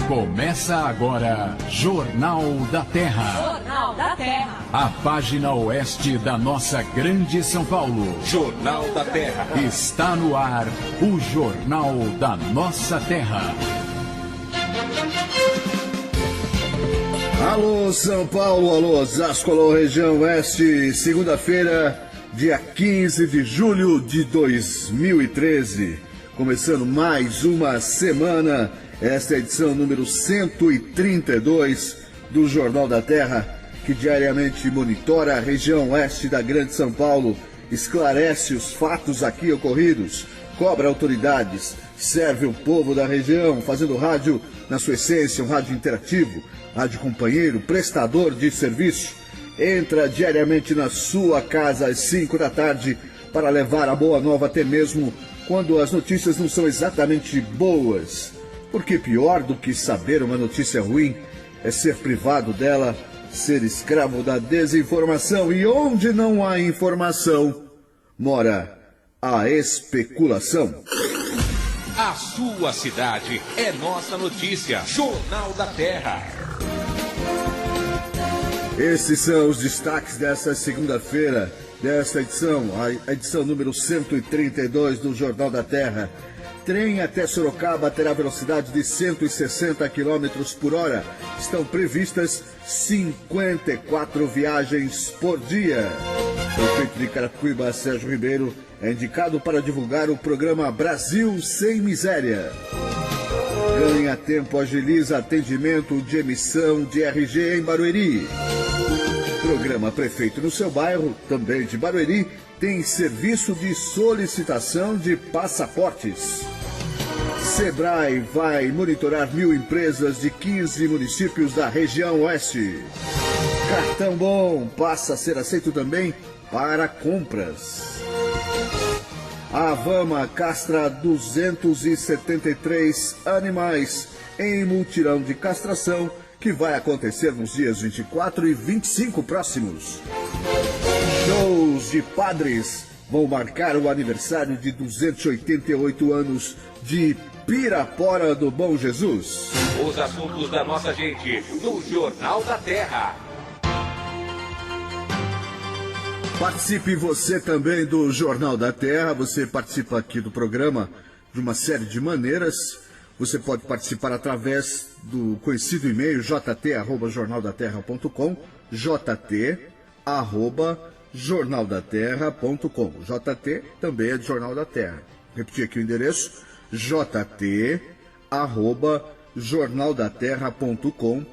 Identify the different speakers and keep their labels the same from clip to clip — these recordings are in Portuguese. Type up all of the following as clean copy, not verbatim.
Speaker 1: Começa agora, Jornal da Terra.
Speaker 2: Jornal da Terra.
Speaker 1: A página oeste da nossa grande São Paulo.
Speaker 3: Jornal da Terra.
Speaker 1: Está no ar, o Jornal da Nossa Terra.
Speaker 4: Alô São Paulo, alô Osasco, alô região oeste. Segunda-feira, dia 15 de julho de 2013. Começando mais uma semana. Esta é a edição número 132 do Jornal da Terra, que diariamente monitora a região oeste da Grande São Paulo, esclarece os fatos aqui ocorridos, cobra autoridades, serve o povo da região, fazendo rádio na sua essência, um rádio interativo, rádio companheiro, prestador de serviço. Entra diariamente na sua casa às 5 da tarde para levar a boa nova até mesmo quando as notícias não são exatamente boas. Porque pior do que saber uma notícia ruim é ser privado dela, ser escravo da desinformação. E onde não há informação, mora a especulação.
Speaker 3: A sua cidade é nossa notícia. Jornal da Terra.
Speaker 4: Esses são os destaques desta segunda-feira, desta edição, a edição número 132 do Jornal da Terra. Trem até Sorocaba terá velocidade de 160 km por hora. Estão previstas 54 viagens por dia. O prefeito de Carapicuíba, Sérgio Ribeiro, é indicado para divulgar o programa Brasil Sem Miséria. Ganha Tempo agiliza atendimento de emissão de RG em Barueri. Programa Prefeito no seu bairro, também de Barueri, tem serviço de solicitação de passaportes. Sebrae vai monitorar 1.000 empresas de 15 municípios da região oeste. Cartão Bom passa a ser aceito também para compras. A Vama castra 273 animais em mutirão de castração que vai acontecer nos dias 24 e 25 próximos. Shows de padres vão marcar o aniversário de 288 anos de Pirapora do Bom Jesus.
Speaker 3: Os assuntos da nossa gente, no Jornal da Terra.
Speaker 4: Participe você também do Jornal da Terra. Você participa aqui do programa de uma série de maneiras. Você pode participar através do conhecido e-mail jt@jornaldaterra.com, jt@jornaldaterra.com. JT também é de Jornal da Terra. Repetir aqui o endereço, jt@jornaldaterra.com.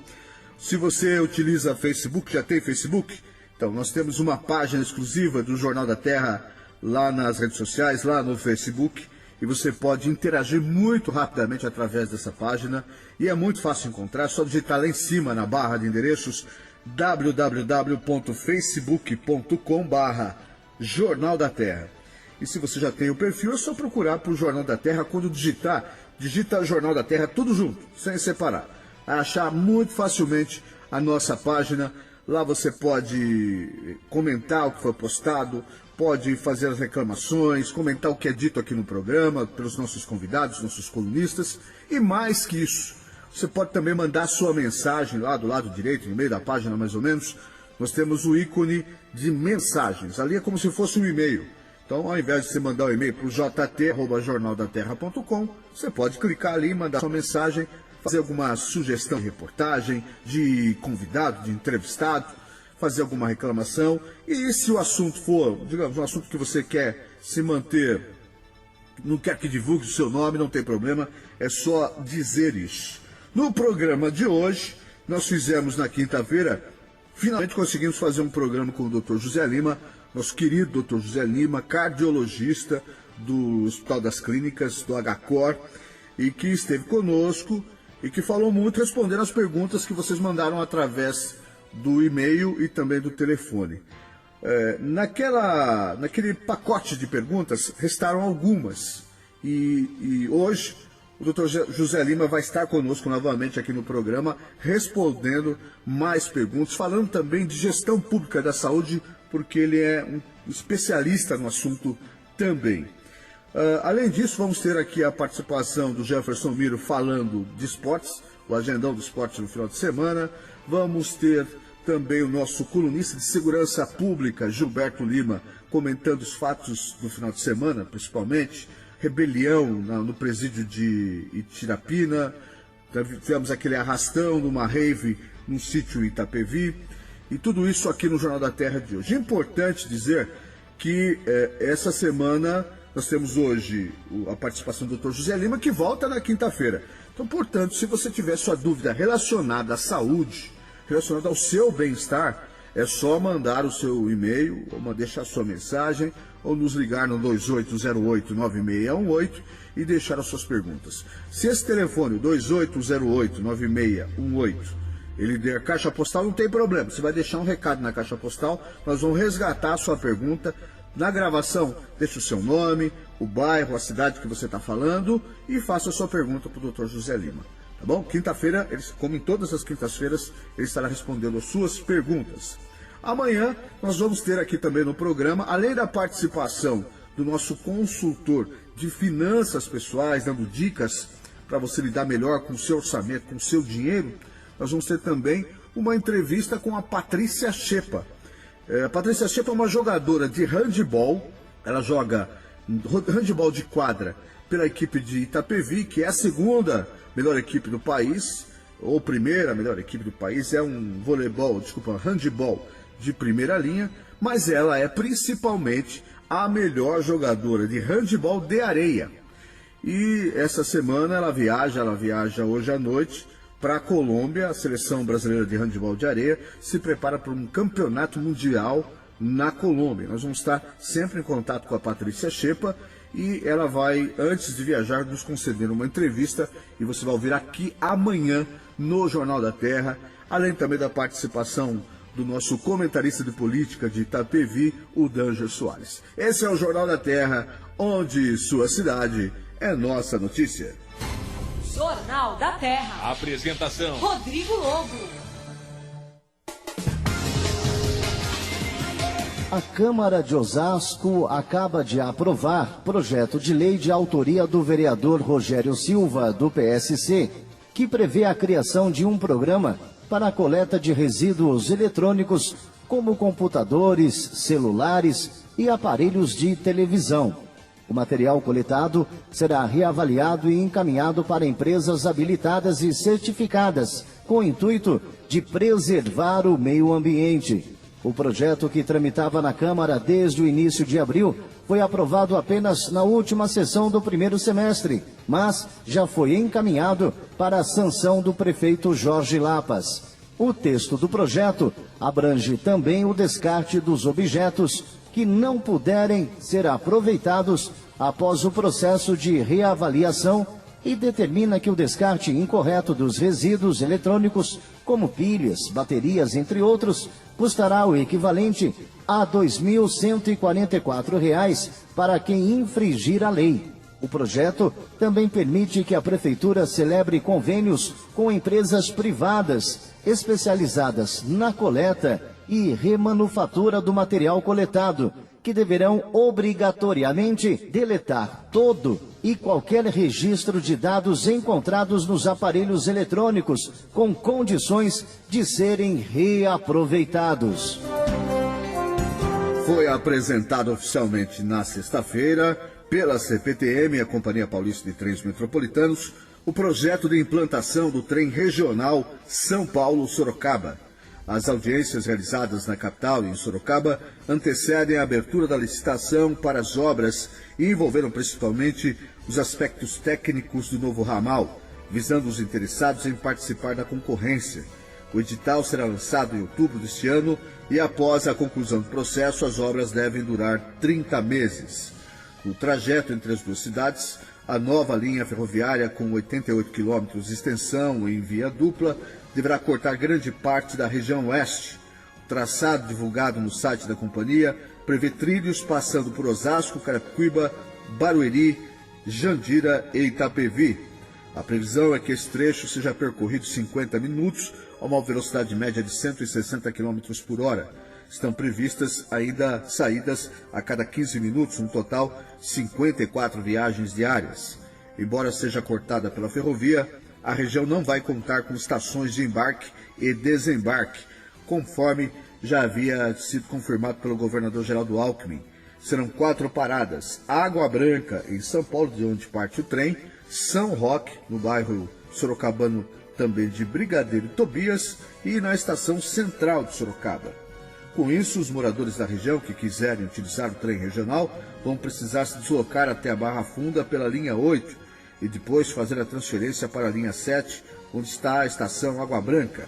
Speaker 4: Se você utiliza Facebook, já tem Facebook? Então, nós temos uma página exclusiva do Jornal da Terra lá nas redes sociais, lá no Facebook, e você pode interagir muito rapidamente através dessa página, e é muito fácil encontrar, é só digitar lá em cima na barra de endereços www.facebook.com/Jornal da Terra. E se você já tem o perfil, é só procurar por Jornal da Terra. Quando digita Jornal da Terra tudo junto, sem separar. Vai achar muito facilmente a nossa página. Lá você pode comentar o que foi postado, pode fazer as reclamações, comentar o que é dito aqui no programa, pelos nossos convidados, nossos colunistas. E mais que isso, você pode também mandar sua mensagem lá do lado direito, no meio da página mais ou menos. Nós temos o ícone de mensagens. Ali é como se fosse um e-mail. Então, ao invés de você mandar um e-mail para o jt@jornaldaterra.com, você pode clicar ali e mandar sua mensagem, fazer alguma sugestão de reportagem, de convidado, de entrevistado, fazer alguma reclamação. E se o assunto for, digamos, um assunto que você quer se manter, não quer que divulgue o seu nome, não tem problema, é só dizer isso. No programa de hoje, nós fizemos na quinta-feira, finalmente conseguimos fazer um programa com o Dr. José Lima, nosso querido Dr. José Lima, cardiologista do Hospital das Clínicas, do HCOR, e que esteve conosco e que falou muito respondendo as perguntas que vocês mandaram através do e-mail e também do telefone. Naquele pacote de perguntas, restaram algumas. E hoje o Dr. José Lima vai estar conosco novamente aqui no programa, respondendo mais perguntas, falando também de gestão pública da saúde, porque ele é um especialista no assunto também. Além disso, vamos ter aqui a participação do Jefferson Miro falando de esportes, o agendão do esporte no final de semana. Vamos ter também o nosso colunista de segurança pública, Gilberto Lima, comentando os fatos do final de semana, principalmente rebelião no presídio de Itirapina. Tivemos aquele arrastão numa rave no sítio Itapevi, e tudo isso aqui no Jornal da Terra de hoje. É importante dizer que essa semana nós temos hoje a participação do Dr. José Lima, que volta na quinta-feira. Então, portanto, se você tiver sua dúvida relacionada à saúde, relacionada ao seu bem-estar, é só mandar o seu e-mail, ou deixar sua mensagem, ou nos ligar no 2808-9618 e deixar as suas perguntas. Se esse telefone, 2808-9618, ele der caixa postal, não tem problema. Você vai deixar um recado na caixa postal, nós vamos resgatar a sua pergunta. Na gravação, deixe o seu nome, o bairro, a cidade que você está falando e faça a sua pergunta para o Dr. José Lima. Tá bom? Quinta-feira, como em todas as quintas-feiras, ele estará respondendo as suas perguntas. Amanhã, nós vamos ter aqui também no programa, além da participação do nosso consultor de finanças pessoais, dando dicas para você lidar melhor com o seu orçamento, com o seu dinheiro, nós vamos ter também uma entrevista com a Patrícia Chepa. A Patrícia Chepa é uma jogadora de handebol, ela joga handebol de quadra pela equipe de Itapevi, que é a segunda melhor equipe do país, ou primeira melhor equipe do país, é um handebol de primeira linha, mas ela é principalmente a melhor jogadora de handebol de areia. E essa semana ela viaja hoje à noite para a Colômbia. A seleção brasileira de handebol de areia se prepara para um campeonato mundial na Colômbia. Nós vamos estar sempre em contato com a Patrícia Chepa e ela vai, antes de viajar, nos conceder uma entrevista e você vai ouvir aqui amanhã no Jornal da Terra, além também da participação do nosso comentarista de política de Itapevi, o Danger Soares. Esse é o Jornal da Terra, onde sua cidade é nossa notícia.
Speaker 2: Jornal da Terra.
Speaker 3: Apresentação:
Speaker 2: Rodrigo Lobo.
Speaker 5: A Câmara de Osasco acaba de aprovar projeto de lei de autoria do vereador Rogério Silva, do PSC, que prevê a criação de um programa para a coleta de resíduos eletrônicos, como computadores, celulares e aparelhos de televisão. O material coletado será reavaliado e encaminhado para empresas habilitadas e certificadas, com o intuito de preservar o meio ambiente. O projeto, que tramitava na Câmara desde o início de abril, foi aprovado apenas na última sessão do primeiro semestre, mas já foi encaminhado para a sanção do prefeito Jorge Lapas. O texto do projeto abrange também o descarte dos objetos que não puderem ser aproveitados após o processo de reavaliação e determina que o descarte incorreto dos resíduos eletrônicos, como pilhas, baterias, entre outros, custará o equivalente a R$ 2.144 para quem infringir a lei. O projeto também permite que a Prefeitura celebre convênios com empresas privadas especializadas na coleta e remanufatura do material coletado, que deverão obrigatoriamente deletar todo e qualquer registro de dados encontrados nos aparelhos eletrônicos, com condições de serem reaproveitados.
Speaker 4: Foi apresentado oficialmente na sexta-feira pela CPTM, a Companhia Paulista de Trens Metropolitanos, o projeto de implantação do trem regional São Paulo-Sorocaba. As audiências realizadas na capital e em Sorocaba antecedem a abertura da licitação para as obras e envolveram principalmente os aspectos técnicos do novo ramal, visando os interessados em participar da concorrência. O edital será lançado em outubro deste ano e, após a conclusão do processo, as obras devem durar 30 meses. No trajeto entre as duas cidades, a nova linha ferroviária, com 88 quilômetros de extensão em via dupla, deverá cortar grande parte da região oeste. O traçado divulgado no site da companhia prevê trilhos passando por Osasco, Carapicuíba, Barueri, Jandira e Itapevi. A previsão é que esse trecho seja percorrido em 50 minutos, a uma velocidade média de 160 km por hora. Estão previstas ainda saídas a cada 15 minutos, no total 54 viagens diárias. Embora seja cortada pela ferrovia, a região não vai contar com estações de embarque e desembarque, conforme já havia sido confirmado pelo governador Geraldo Alckmin. Serão 4 paradas: Água Branca, em São Paulo, de onde parte o trem; São Roque, no bairro sorocabano também de Brigadeiro Tobias, e na estação central de Sorocaba. Com isso, os moradores da região que quiserem utilizar o trem regional vão precisar se deslocar até a Barra Funda pela linha 8 e depois fazer a transferência para a linha 7, onde está a estação Água Branca.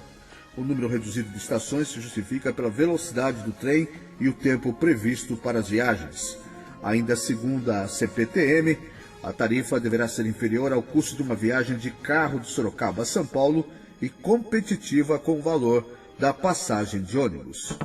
Speaker 4: O número reduzido de estações se justifica pela velocidade do trem e o tempo previsto para as viagens. Ainda segundo a CPTM, a tarifa deverá ser inferior ao custo de uma viagem de carro de Sorocaba a São Paulo e competitiva com o valor da passagem de ônibus.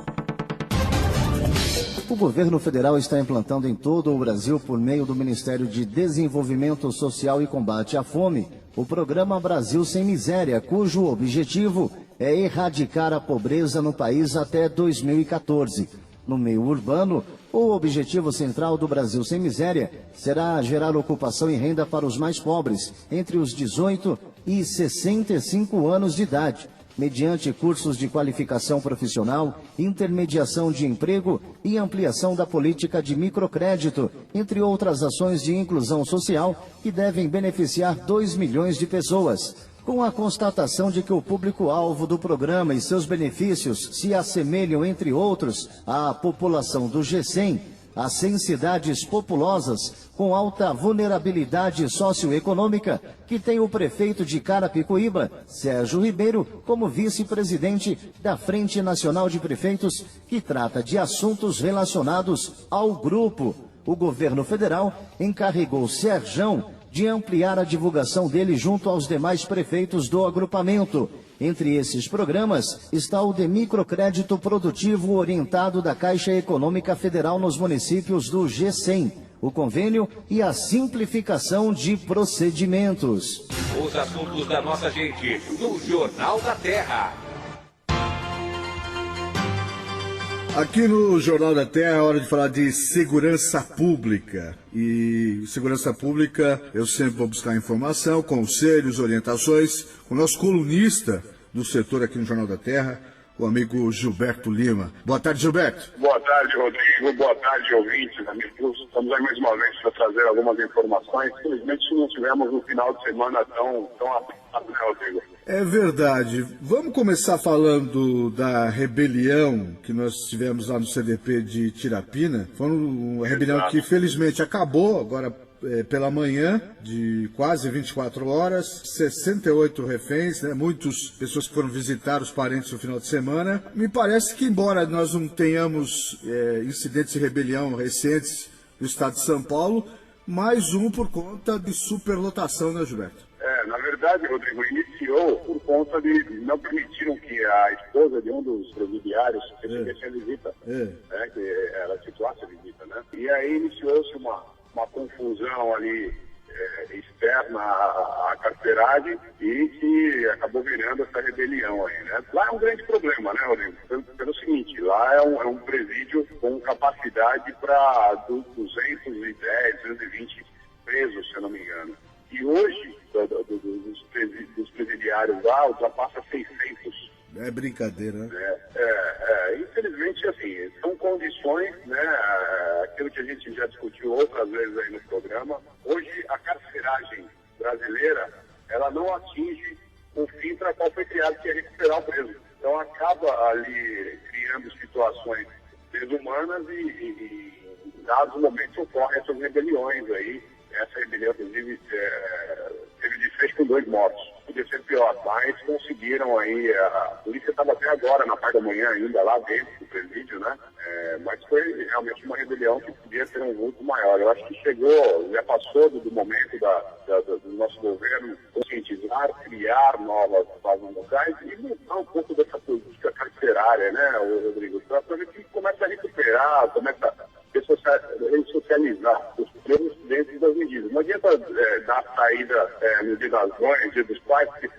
Speaker 5: O governo federal está implantando em todo o Brasil, por meio do Ministério de Desenvolvimento Social e Combate à Fome, o programa Brasil Sem Miséria, cujo objetivo é erradicar a pobreza no país até 2014. No meio urbano, o objetivo central do Brasil Sem Miséria será gerar ocupação e renda para os mais pobres, entre os 18 e 65 anos de idade, mediante cursos de qualificação profissional, intermediação de emprego e ampliação da política de microcrédito, entre outras ações de inclusão social que devem beneficiar 2 milhões de pessoas. Com a constatação de que o público-alvo do programa e seus benefícios se assemelham, entre outros, à população do G100, as 100 cidades populosas com alta vulnerabilidade socioeconômica, que tem o prefeito de Carapicuíba, Sérgio Ribeiro, como vice-presidente da Frente Nacional de Prefeitos, que trata de assuntos relacionados ao grupo. O governo federal encarregou Sérgio de ampliar a divulgação dele junto aos demais prefeitos do agrupamento. Entre esses programas está o de microcrédito produtivo orientado da Caixa Econômica Federal nos municípios do G100, o convênio e a simplificação de procedimentos.
Speaker 3: Os assuntos da nossa gente no Jornal da Terra.
Speaker 4: Aqui no Jornal da Terra é hora de falar de segurança pública. E segurança pública, eu sempre vou buscar informação, conselhos, orientações com o nosso colunista do setor aqui no Jornal da Terra, o amigo Gilberto Lima. Boa tarde, Gilberto.
Speaker 6: Boa tarde, Rodrigo. Boa tarde, ouvintes, amigos. Estamos aí mais uma vez para trazer algumas informações. Infelizmente não tivemos um final de semana tão apertado, né, Rodrigo?
Speaker 4: É verdade. Vamos começar falando da rebelião que nós tivemos lá no CDP de Tirapina. Foi uma rebelião que felizmente acabou agora pela manhã, de quase 24 horas, 68 reféns, né? Muitas pessoas que foram visitar os parentes no final de semana. Me parece que, embora nós não tenhamos incidentes de rebelião recentes no estado de São Paulo, mais um por conta de superlotação, né, Gilberto?
Speaker 6: Na verdade, Rodrigo, iniciou por conta de não permitiram que a esposa de um dos presidiários recebesse a visita, né, que ela situasse a visita, né? E aí iniciou-se uma confusão ali externa à carceragem e que acabou virando essa rebelião aí, né? Lá é um grande problema, né, Rodrigo? Pelo seguinte, lá é um presídio com capacidade para 210, 220 presos, se eu não me engano. E hoje, dos presidiários lá, ultrapassa 600.
Speaker 4: É brincadeira, né?
Speaker 6: Infelizmente, assim, são condições, né? Aquilo que a gente já discutiu outras vezes aí no programa. Hoje, a carceragem brasileira, ela não atinge o fim para qual foi criado, que é recuperar o preso. Então, acaba ali criando situações desumanas e em dados momentos, ocorrem essas rebeliões aí. Essa rebelião, inclusive, teve desfecho com 2 mortos. Podia ser pior, mas conseguiram aí, a polícia estava até agora, na parte da manhã ainda, lá dentro do presídio, né? Mas foi realmente uma rebelião que podia ter um vulto maior. Eu acho que chegou, já passou do momento do nosso governo conscientizar, criar novas bases locais e mudar um pouco dessa política carcerária, né, Rodrigo? Para ver que começa a recuperar, começa a ressocializar os presos dentro das medidas. Não adianta dar saída no dia das mães, dia dos pais, porque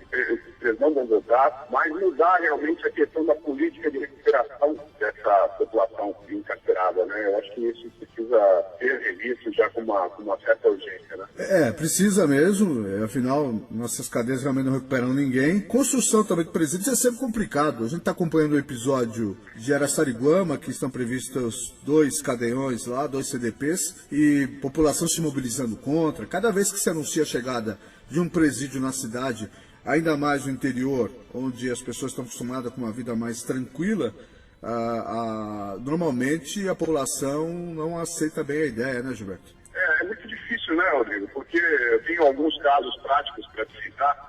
Speaker 6: eles não vão voltar, mas mudar realmente a questão da política de recuperação dessa população encarcerada, né? Eu acho que isso precisa ser revisto já com uma certa urgência, né?
Speaker 4: Precisa mesmo, afinal, nossas cadeias realmente não recuperam ninguém. Construção também de presídios é sempre complicado. A gente está acompanhando o episódio de Araçariguama, que estão previstos 2 cadeiões lá, 2 CDPs, e população se mobilizando contra. Cada vez que se anuncia a chegada de um presídio na cidade, ainda mais no interior, onde as pessoas estão acostumadas com uma vida mais tranquila, normalmente a população não aceita bem a ideia, né, Gilberto?
Speaker 6: É muito difícil, né, Rodrigo? Porque eu tenho alguns casos práticos para te citar.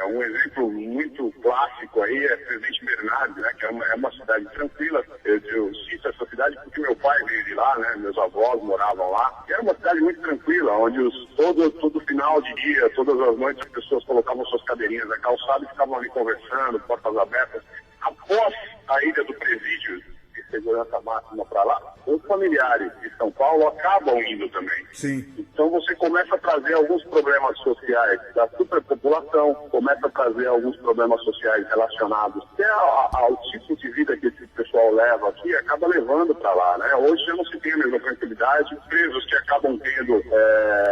Speaker 6: Um exemplo muito clássico aí é Presidente Bernardes, né, que é uma cidade tranquila. Eu cito essa cidade porque meu pai veio de lá, né, meus avós moravam lá. E era uma cidade muito tranquila, onde todo final de dia, todas as noites, as pessoas colocavam suas cadeirinhas na calçada e ficavam ali conversando, portas abertas. Após a ida do presídio de segurança máxima para lá, os familiares de São Paulo acabam indo também.
Speaker 4: Sim.
Speaker 6: Então você começa a trazer alguns problemas sociais da superpopulação, começa a trazer alguns problemas sociais relacionados até ao tipo de vida que esse pessoal leva aqui, acaba levando para lá, né? Hoje já não se tem a mesma tranquilidade, presos que acabam tendo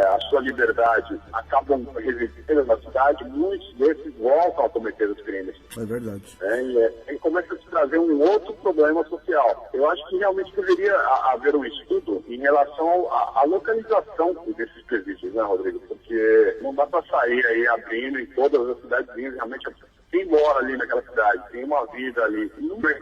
Speaker 6: a sua liberdade, acabam resistindo na cidade, muitos desses voltam a cometer os crimes.
Speaker 4: É verdade.
Speaker 6: E começa a se trazer um outro problema social. Eu acho que realmente deveria haver um estudo em relação à localização desses presídios, né, Rodrigo? Porque não dá para sair aí abrindo em todas as cidadezinhas, realmente quem mora ali naquela cidade, tem uma vida ali.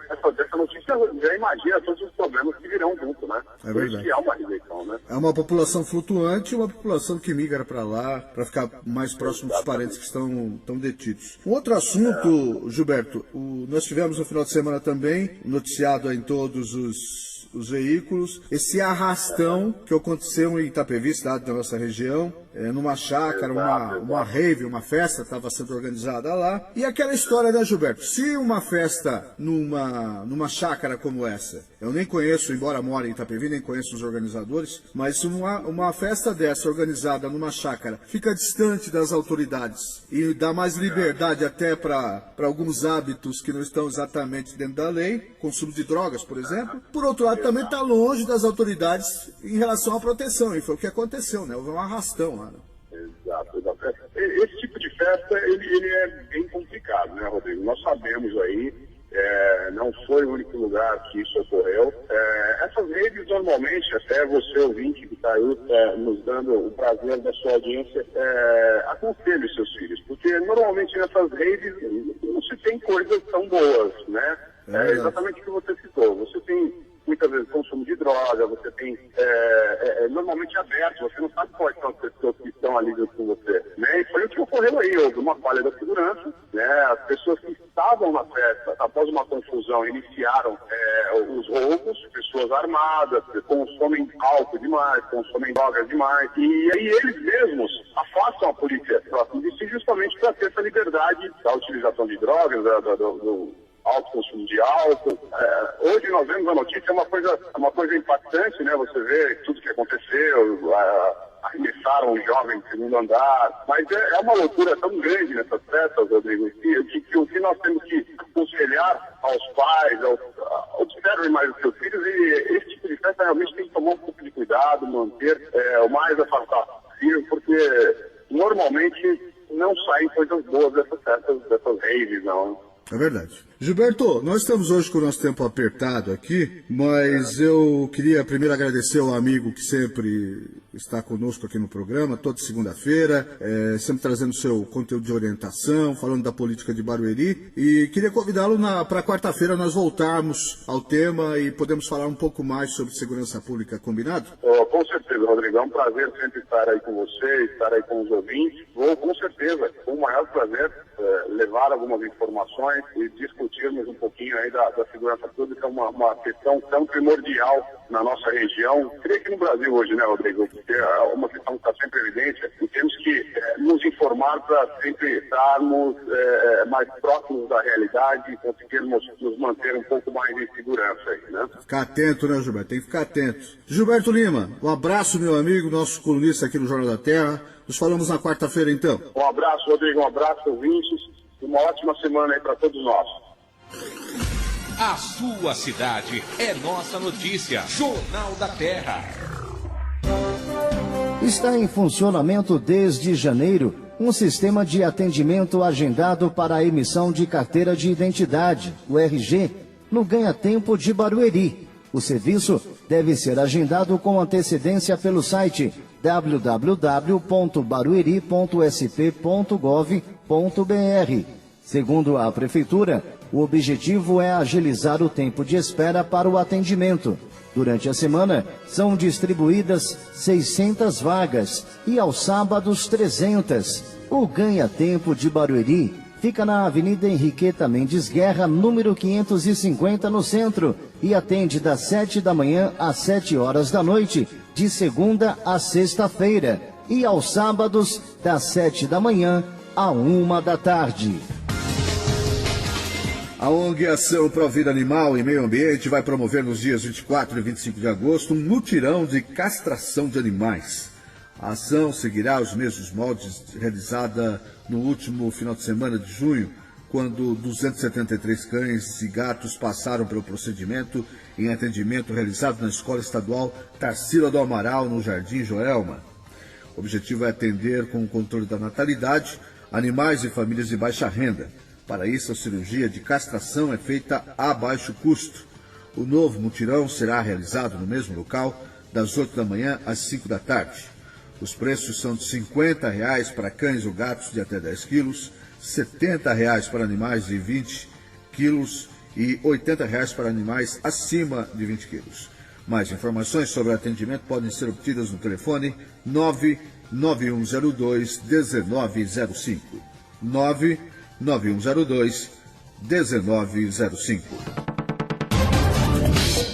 Speaker 6: Essa notícia já imagina todos os problemas que virão junto, né?
Speaker 4: É verdade.
Speaker 6: É uma rejeição, né?
Speaker 4: É uma população flutuante e uma população que migra para lá, para ficar mais próximo dos parentes que estão detidos. Um outro assunto, Gilberto, nós tivemos no final de semana também, noticiado em todos os veículos, esse arrastão que aconteceu em Itapevi, cidade da nossa região, numa chácara, uma rave, uma festa estava sendo organizada lá. E aquela história, né, Gilberto? Se uma festa numa chácara como essa, eu nem conheço, embora more em Itapevi, nem conheço os organizadores, mas se uma festa dessa organizada numa chácara fica distante das autoridades e dá mais liberdade até para alguns hábitos que não estão exatamente dentro da lei, consumo de drogas, por exemplo, por outro lado também está longe das autoridades em relação à proteção, e foi o que aconteceu, né? Houve um arrastão lá.
Speaker 6: Exato. Esse tipo de festa, ele é bem complicado, né, Rodrigo? Nós sabemos aí, não foi o único lugar que isso ocorreu. Essas redes, normalmente, até você ouvinte que está aí nos dando o prazer da sua audiência, aconselhe os seus filhos, porque normalmente nessas redes não se tem coisas tão boas, né? Exatamente o que você citou. Você tem muitas vezes consumo de droga, você tem normalmente aberto, você não sabe quais são as pessoas que estão ali junto com você, né? E foi o que ocorreu aí, houve uma falha da segurança, né? As pessoas que estavam na festa, após uma confusão, iniciaram os roubos, pessoas armadas, consomem álcool demais, consomem drogas demais, e aí eles mesmos afastam a polícia próxima de si justamente para ter essa liberdade da utilização de drogas, do alto consumo de álcool. Hoje nós vemos a notícia, é uma coisa impactante, né? Você vê tudo que aconteceu, arremessaram um jovem no segundo andar, mas é uma loucura tão grande nessas festas, Rodrigo, que o que nós temos que aconselhar aos pais, observem mais os seus filhos, e esse tipo de festa realmente tem que tomar um pouco de cuidado, manter o mais afastado possível, porque normalmente não saem coisas boas dessas festas, dessas raves, não.
Speaker 4: É verdade. Gilberto, nós estamos hoje com o nosso tempo apertado aqui, mas eu queria primeiro agradecer ao amigo que sempre está conosco aqui no programa, toda segunda-feira, sempre trazendo seu conteúdo de orientação, falando da política de Barueri, e queria convidá-lo para quarta-feira nós voltarmos ao tema e podemos falar um pouco mais sobre segurança pública, combinado?
Speaker 6: Com certeza, Rodrigo, é um prazer sempre estar aí com você, estar aí com os ouvintes. Vou, com certeza, com o maior prazer, levar algumas informações e discutirmos um pouquinho aí da segurança pública, uma questão tão primordial na nossa região, creio que no Brasil hoje, né, Rodrigo? Porque é uma questão que está sempre evidente e temos que nos informar para sempre estarmos mais próximos da realidade e conseguirmos nos manter um pouco mais em segurança aí, né?
Speaker 4: Ficar atento, né, Gilberto? Tem que ficar atento. Gilberto Lima, um abraço, meu amigo, nosso colunista aqui no Jornal da Terra. Nos falamos na quarta-feira, então.
Speaker 6: Um abraço, Rodrigo, um abraço, ouvintes, e uma ótima semana aí para todos nós.
Speaker 3: A sua cidade é nossa notícia. Jornal da Terra.
Speaker 5: Está em funcionamento desde janeiro um sistema de atendimento agendado para a emissão de carteira de identidade, o RG, no Ganha-Tempo de Barueri. O serviço deve ser agendado com antecedência pelo site www.barueri.sp.gov.br. Segundo a Prefeitura, o objetivo é agilizar o tempo de espera para o atendimento. Durante a semana, são distribuídas 600 vagas e aos sábados 300. O Ganha-Tempo de Barueri fica na Avenida Henriqueta Mendes Guerra, número 550, no centro, e atende das 7 da manhã às 7 horas da noite, de segunda a sexta-feira, e aos sábados, das 7 da manhã à 1 da tarde.
Speaker 4: A ONG Ação Pro Vida Animal e Meio Ambiente vai promover nos dias 24 e 25 de agosto um mutirão de castração de animais. A ação seguirá os mesmos moldes realizada no último final de semana de junho, quando 273 cães e gatos passaram pelo procedimento em atendimento realizado na Escola Estadual Tarsila do Amaral, no Jardim Joelma. O objetivo é atender com o controle da natalidade animais e famílias de baixa renda. Para isso, a cirurgia de castração é feita a baixo custo. O novo mutirão será realizado no mesmo local, das 8 da manhã às 5 da tarde. Os preços são de R$ 50 para cães ou gatos de até 10 quilos, R$ 70 para animais de 20 quilos e R$ 80 para animais acima de 20 quilos. Mais informações sobre o atendimento podem ser obtidas no telefone 99102-1905. 99102-1905.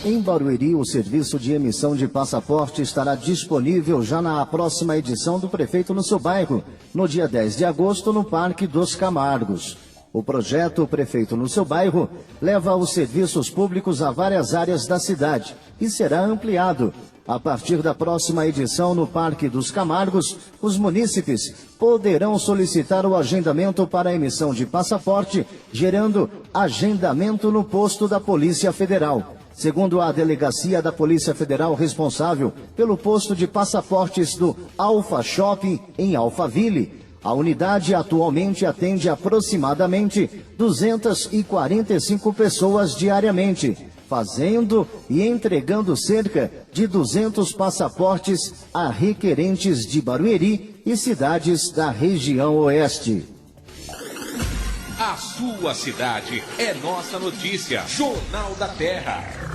Speaker 5: Em Barueri, o serviço de emissão de passaporte estará disponível já na próxima edição do Prefeito no seu bairro, no dia 10 de agosto, no Parque dos Camargos. O projeto Prefeito no seu bairro leva os serviços públicos a várias áreas da cidade e será ampliado. A partir da próxima edição no Parque dos Camargos, os munícipes poderão solicitar o agendamento para a emissão de passaporte, gerando agendamento no posto da Polícia Federal. Segundo a Delegacia da Polícia Federal responsável pelo posto de passaportes do Alfa Shopping, em Alphaville, a unidade atualmente atende aproximadamente 245 pessoas diariamente, fazendo e entregando cerca de 200 passaportes a requerentes de Barueri e cidades da região oeste.
Speaker 3: A sua cidade é nossa notícia. Jornal da Terra.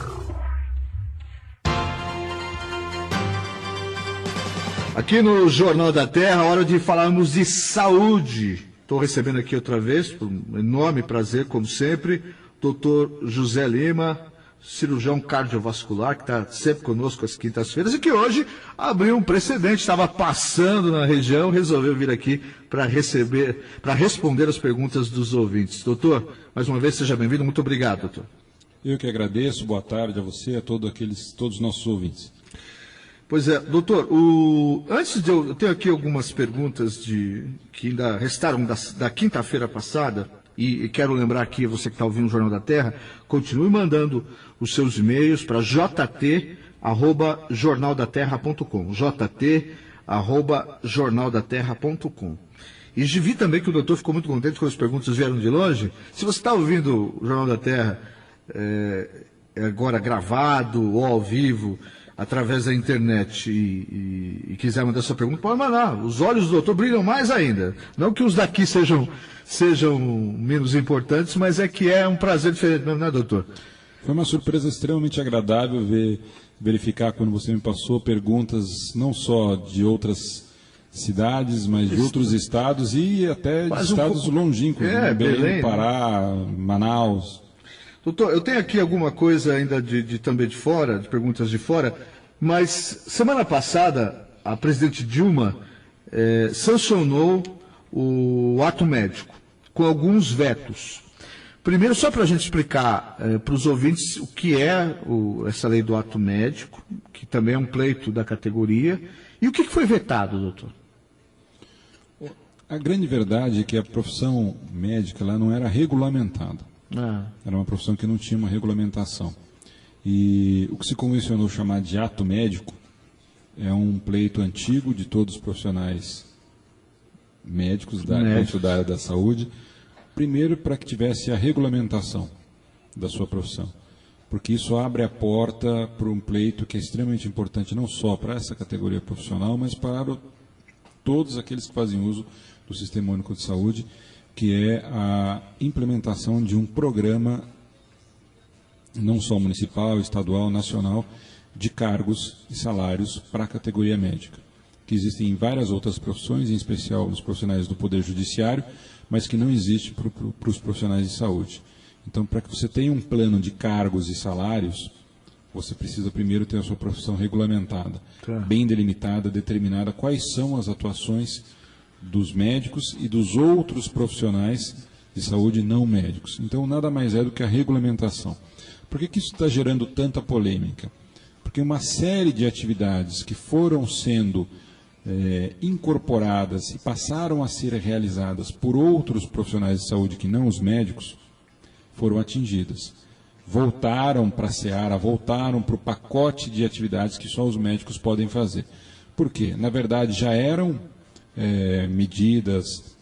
Speaker 4: Aqui no Jornal da Terra, hora de falarmos de saúde. Estou recebendo aqui outra vez, por um enorme prazer, como sempre, Dr. José Lima, cirurgião cardiovascular, que está sempre conosco às quintas-feiras e que hoje abriu um precedente, estava passando na região, resolveu vir aqui para responder as perguntas dos ouvintes. Doutor, mais uma vez, seja bem-vindo. Muito obrigado, doutor.
Speaker 7: Eu que agradeço. Boa tarde a você, a todos os nossos ouvintes.
Speaker 4: Pois é, doutor, eu tenho aqui algumas perguntas que ainda restaram da quinta-feira passada, e quero lembrar aqui, você que está ouvindo o Jornal da Terra, continue mandando os seus e-mails para jt@jornaldaterra.com, jt@jornaldaterra.com. E vi também que o doutor ficou muito contente quando as perguntas vieram de longe. Se você está ouvindo o Jornal da Terra agora gravado ou ao vivo, através da internet e quiser mandar sua pergunta, pode mandar. Os olhos do doutor brilham mais ainda. Não que os daqui sejam menos importantes, mas é que é um prazer diferente mesmo, né, doutor?
Speaker 7: Foi uma surpresa extremamente agradável verificar quando você me passou perguntas não só de outras cidades, mas de outros estados e até de estados longínquos, né? Belém, Pará, Manaus.
Speaker 4: Doutor, eu tenho aqui alguma coisa ainda também de fora, de perguntas de fora, mas semana passada a presidente Dilma sancionou o ato médico, com alguns vetos. Primeiro, só para a gente explicar para os ouvintes o que é essa lei do ato médico, que também é um pleito da categoria, e o que foi vetado, doutor?
Speaker 7: A grande verdade é que a profissão médica ela não era regulamentada. Era uma profissão que não tinha uma regulamentação. E o que se convencionou chamar de ato médico é um pleito antigo de todos os profissionais médicos dentro da área da saúde. Primeiro, para que tivesse a regulamentação da sua profissão, porque isso abre a porta para um pleito que é extremamente importante não só para essa categoria profissional, mas para todos aqueles que fazem uso do Sistema Único de Saúde, que é a implementação de um programa não só municipal, estadual, nacional, de cargos e salários para a categoria médica, que existem em várias outras profissões, em especial nos profissionais do Poder Judiciário, mas que não existe para os profissionais de saúde. Então, para que você tenha um plano de cargos e salários, você precisa primeiro ter a sua profissão regulamentada, bem delimitada, determinada quais são as atuações dos médicos e dos outros profissionais de saúde não médicos. Então, nada mais é do que a regulamentação. Por que isso está gerando tanta polêmica? Porque uma série de atividades que foram sendo incorporadas e passaram a ser realizadas por outros profissionais de saúde que não os médicos, foram atingidas. Voltaram para a seara, voltaram para o pacote de atividades que só os médicos podem fazer. Por quê? Na verdade, já eram medidas,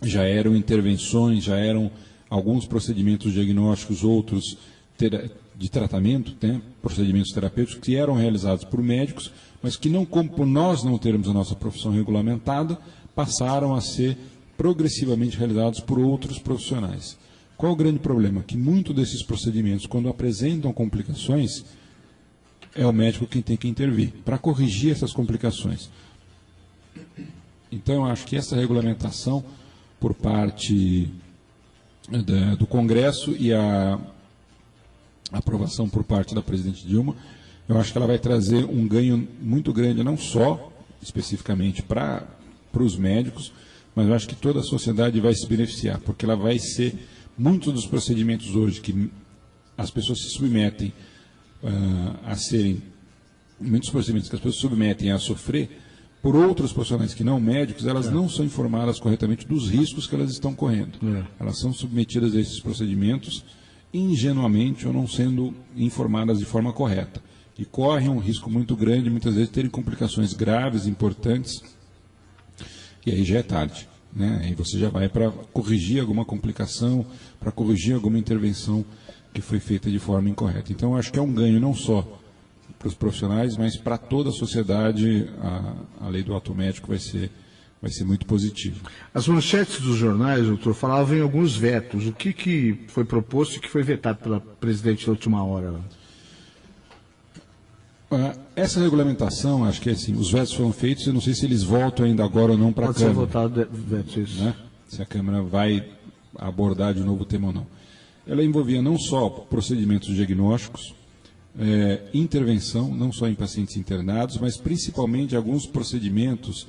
Speaker 7: já eram intervenções, já eram alguns procedimentos diagnósticos, outros de tratamento, procedimentos terapêuticos que eram realizados por médicos, mas que não, como por nós não termos a nossa profissão regulamentada, passaram a ser progressivamente realizados por outros profissionais. Qual é o grande problema? Que muitos desses procedimentos, quando apresentam complicações, é o médico quem tem que intervir para corrigir essas complicações. Então, eu acho que essa regulamentação por parte do Congresso e a aprovação por parte da presidente Dilma, eu acho que ela vai trazer um ganho muito grande, não só especificamente para os médicos, mas eu acho que toda a sociedade vai se beneficiar, porque ela vai ser, muitos dos procedimentos hoje que as pessoas se submetem muitos procedimentos que as pessoas se submetem a sofrer, por outros profissionais que não médicos, elas não são informadas corretamente dos riscos que elas estão correndo. Elas são submetidas a esses procedimentos ingenuamente ou não sendo informadas de forma correta. E correm um risco muito grande, muitas vezes, de terem complicações graves, importantes, e aí já é tarde. Aí você já vai para corrigir alguma complicação, para corrigir alguma intervenção que foi feita de forma incorreta. Então, eu acho que é um ganho não só para os profissionais, mas para toda a sociedade. A lei do ato médico vai ser muito positivo.
Speaker 8: As manchetes dos jornais, doutor, falavam em alguns vetos. O que foi proposto e que foi vetado pela presidente na última hora?
Speaker 7: Essa regulamentação, acho que assim, os vetos foram feitos, eu não sei se eles voltam ainda agora ou não para a Câmara.
Speaker 8: Pode ser votado vetos, isso.
Speaker 7: Se a Câmara vai abordar de novo o tema ou não. Ela envolvia não só procedimentos diagnósticos, intervenção, não só em pacientes internados, mas principalmente alguns procedimentos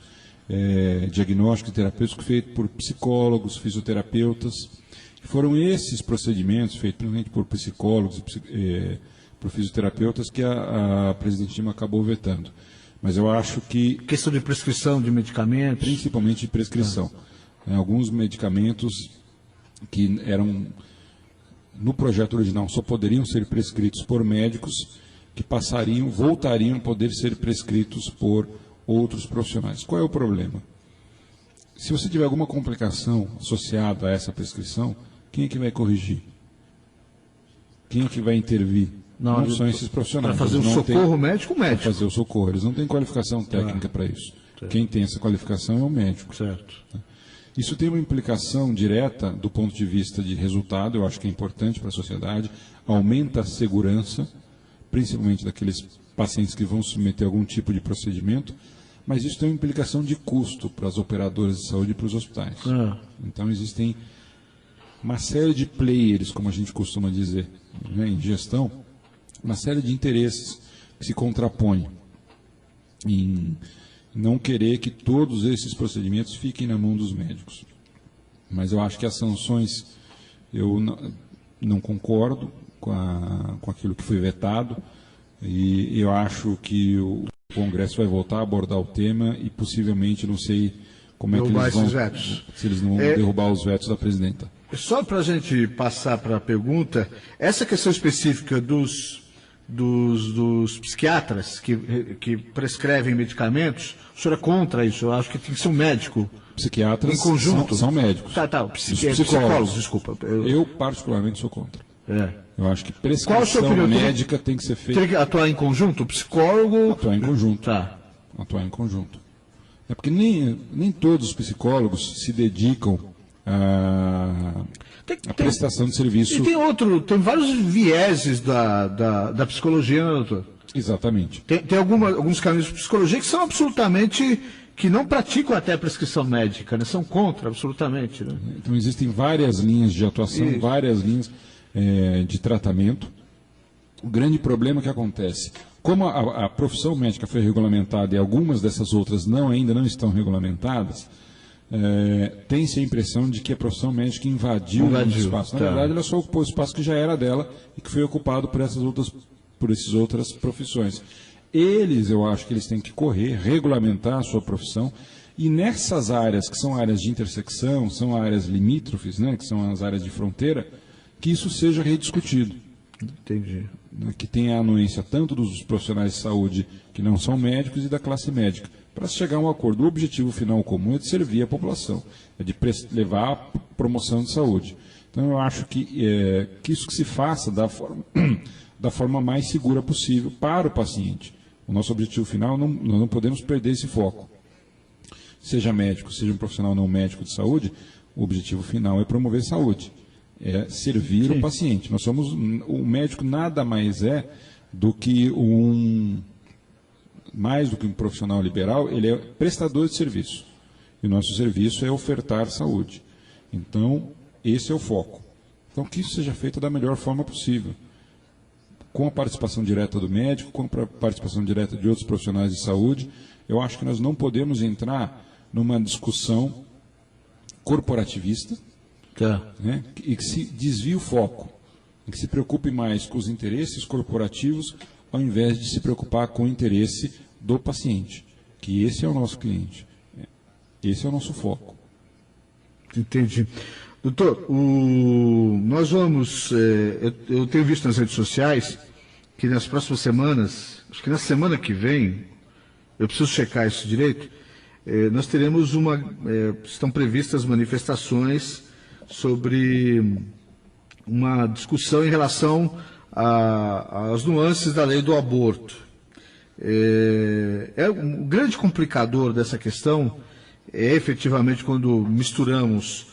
Speaker 7: diagnósticos e terapêuticos feitos por psicólogos, fisioterapeutas. Foram esses procedimentos feitos principalmente por psicólogos e por fisioterapeutas que a presidente Dilma acabou vetando. Mas eu acho que...
Speaker 8: Questão de prescrição de medicamentos?
Speaker 7: Principalmente de prescrição. Alguns medicamentos que eram, no projeto original, só poderiam ser prescritos por médicos, que voltariam a poder ser prescritos por outros profissionais. Qual é o problema? Se você tiver alguma complicação associada a essa prescrição, quem é que vai corrigir? Quem é que vai intervir? Não são esses profissionais.
Speaker 8: Para fazer o socorro médico, o médico.
Speaker 7: Para fazer o socorro. Eles não têm qualificação técnica para isso. Certo. Quem tem essa qualificação é o médico.
Speaker 8: Certo.
Speaker 7: Isso tem uma implicação direta do ponto de vista de resultado, eu acho que é importante para a sociedade, aumenta a segurança, principalmente daqueles pacientes que vão submeter a algum tipo de procedimento, mas isso tem uma implicação de custo para as operadoras de saúde e para os hospitais. Então existem uma série de players, como a gente costuma dizer, em gestão, uma série de interesses que se contrapõem em não querer que todos esses procedimentos fiquem na mão dos médicos. Mas eu acho que as sanções, eu não concordo com aquilo que foi vetado, e eu acho que o Congresso vai voltar a abordar o tema e possivelmente, não sei como é que eles vão, se eles não vão derrubar os vetos da presidenta.
Speaker 8: Só para a gente passar para a pergunta, essa questão específica dos psiquiatras que prescrevem medicamentos, o senhor é contra isso? Eu acho que tem que ser um médico.
Speaker 7: Psiquiatras
Speaker 8: em conjunto.
Speaker 7: São médicos.
Speaker 8: Psicólogos, desculpa.
Speaker 7: Eu particularmente sou contra. Eu acho que prescrição médica tem que ser feita...
Speaker 8: Tem que atuar em conjunto? O psicólogo...
Speaker 7: Atuar em conjunto.
Speaker 8: Tá.
Speaker 7: Atuar em conjunto. É porque nem todos os psicólogos se dedicam à prestação de serviço.
Speaker 8: E tem vários vieses da psicologia, né, doutor?
Speaker 7: Exatamente.
Speaker 8: Tem alguns caminhos de psicologia que são absolutamente... que não praticam até a prescrição médica, né? São contra, absolutamente. Né?
Speaker 7: Então existem várias linhas de atuação, várias linhas de tratamento. O grande problema que acontece, como a profissão médica foi regulamentada e algumas dessas outras ainda não estão regulamentadas, tem-se a impressão de que a profissão médica invadiu o espaço. Na verdade, ela só ocupou o espaço que já era dela e que foi ocupado por essas outras profissões. Eu acho que eles têm que regulamentar a sua profissão, e nessas áreas, que são áreas de intersecção, são áreas limítrofes, né, que são as áreas de fronteira, que isso seja rediscutido.
Speaker 8: Entendi.
Speaker 7: Que tenha a anuência tanto dos profissionais de saúde que não são médicos e da classe médica, para se chegar a um acordo. O objetivo final comum é de servir a população, é de levar a promoção de saúde. Então eu acho que isso que se faça da forma mais segura possível para o paciente. O nosso objetivo final, nós não podemos perder esse foco. Seja médico, seja um profissional não médico de saúde, o objetivo final é promover saúde, é servir o paciente. O médico nada mais do que mais do que um profissional liberal, ele é prestador de serviço. E o nosso serviço é ofertar saúde. Então, esse é o foco. Então, que isso seja feito da melhor forma possível, com a participação direta do médico, com a participação direta de outros profissionais de saúde. Eu acho que nós não podemos entrar numa discussão corporativista, né, e que se desvie o foco, e que se preocupe mais com os interesses corporativos, ao invés de se preocupar com o interesse do paciente, que esse é o nosso cliente, esse é o nosso foco.
Speaker 8: Entendi. Doutor, nós vamos, eu tenho visto nas redes sociais que nas próximas semanas, acho que na semana que vem, eu preciso checar isso direito, nós teremos estão previstas manifestações sobre uma discussão em relação às nuances da lei do aborto. Um grande complicador dessa questão é efetivamente quando misturamos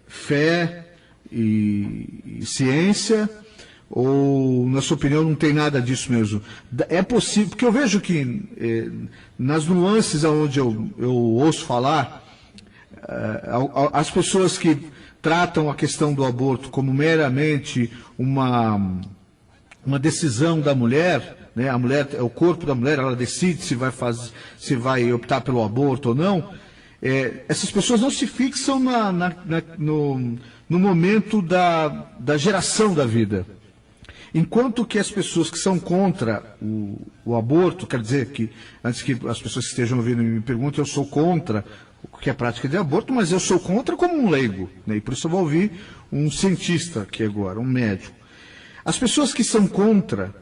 Speaker 8: fé e ciência, ou, na sua opinião, não tem nada disso mesmo? É possível, porque eu vejo que nas nuances onde eu ouço falar, as pessoas que tratam a questão do aborto como meramente uma decisão da mulher, né? A mulher, é o corpo da mulher, ela decide se vai optar pelo aborto ou não. Essas pessoas não se fixam no momento da geração da vida. Enquanto que as pessoas que são contra o aborto, quer dizer que, antes que as pessoas que estejam ouvindo me perguntem, eu sou contra o que é a prática de aborto, mas eu sou contra como um leigo, né? E por isso eu vou ouvir um cientista aqui agora, um médico. As pessoas que são contra,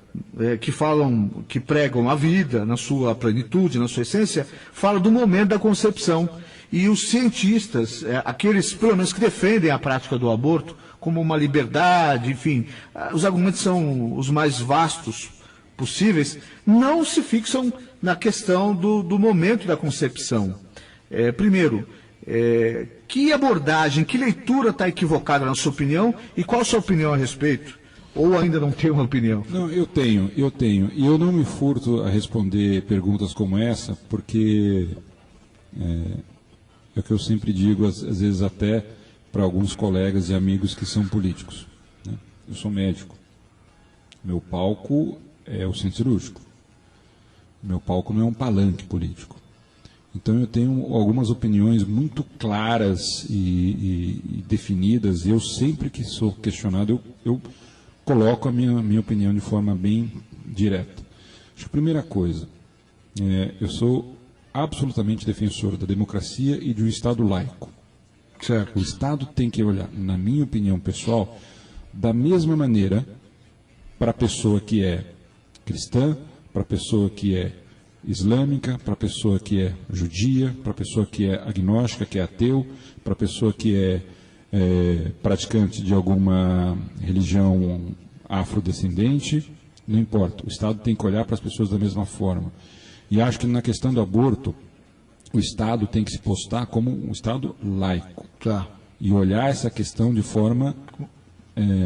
Speaker 8: que pregam a vida na sua plenitude, na sua essência, falam do momento da concepção. E os cientistas, aqueles pelo menos que defendem a prática do aborto como uma liberdade, enfim, os argumentos são os mais vastos possíveis, não se fixam na questão do momento da concepção. Primeiro, que abordagem, que leitura está equivocada na sua opinião e qual a sua opinião a respeito? Ou ainda não tem uma opinião?
Speaker 7: Não, eu tenho. E eu não me furto a responder perguntas como essa, porque é o que eu sempre digo, às vezes até para alguns colegas e amigos que são políticos, né? Eu sou médico. Meu palco é o centro cirúrgico. Meu palco não é um palanque político. Então eu tenho algumas opiniões muito claras e definidas, e eu sempre que sou questionado, eu coloco a minha opinião de forma bem direta. Acho que a primeira coisa, eu sou absolutamente defensor da democracia e de um Estado laico.
Speaker 8: Certo.
Speaker 7: O Estado tem que olhar, na minha opinião pessoal, da mesma maneira para a pessoa que é cristã, para a pessoa que é islâmica, para a pessoa que é judia, para a pessoa que é agnóstica, que é ateu, para a pessoa que é praticante de alguma religião afrodescendente, não importa. O Estado tem que olhar para as pessoas da mesma forma. E acho que na questão do aborto, o Estado tem que se postar como um Estado laico.
Speaker 8: Tá.
Speaker 7: E olhar essa questão de forma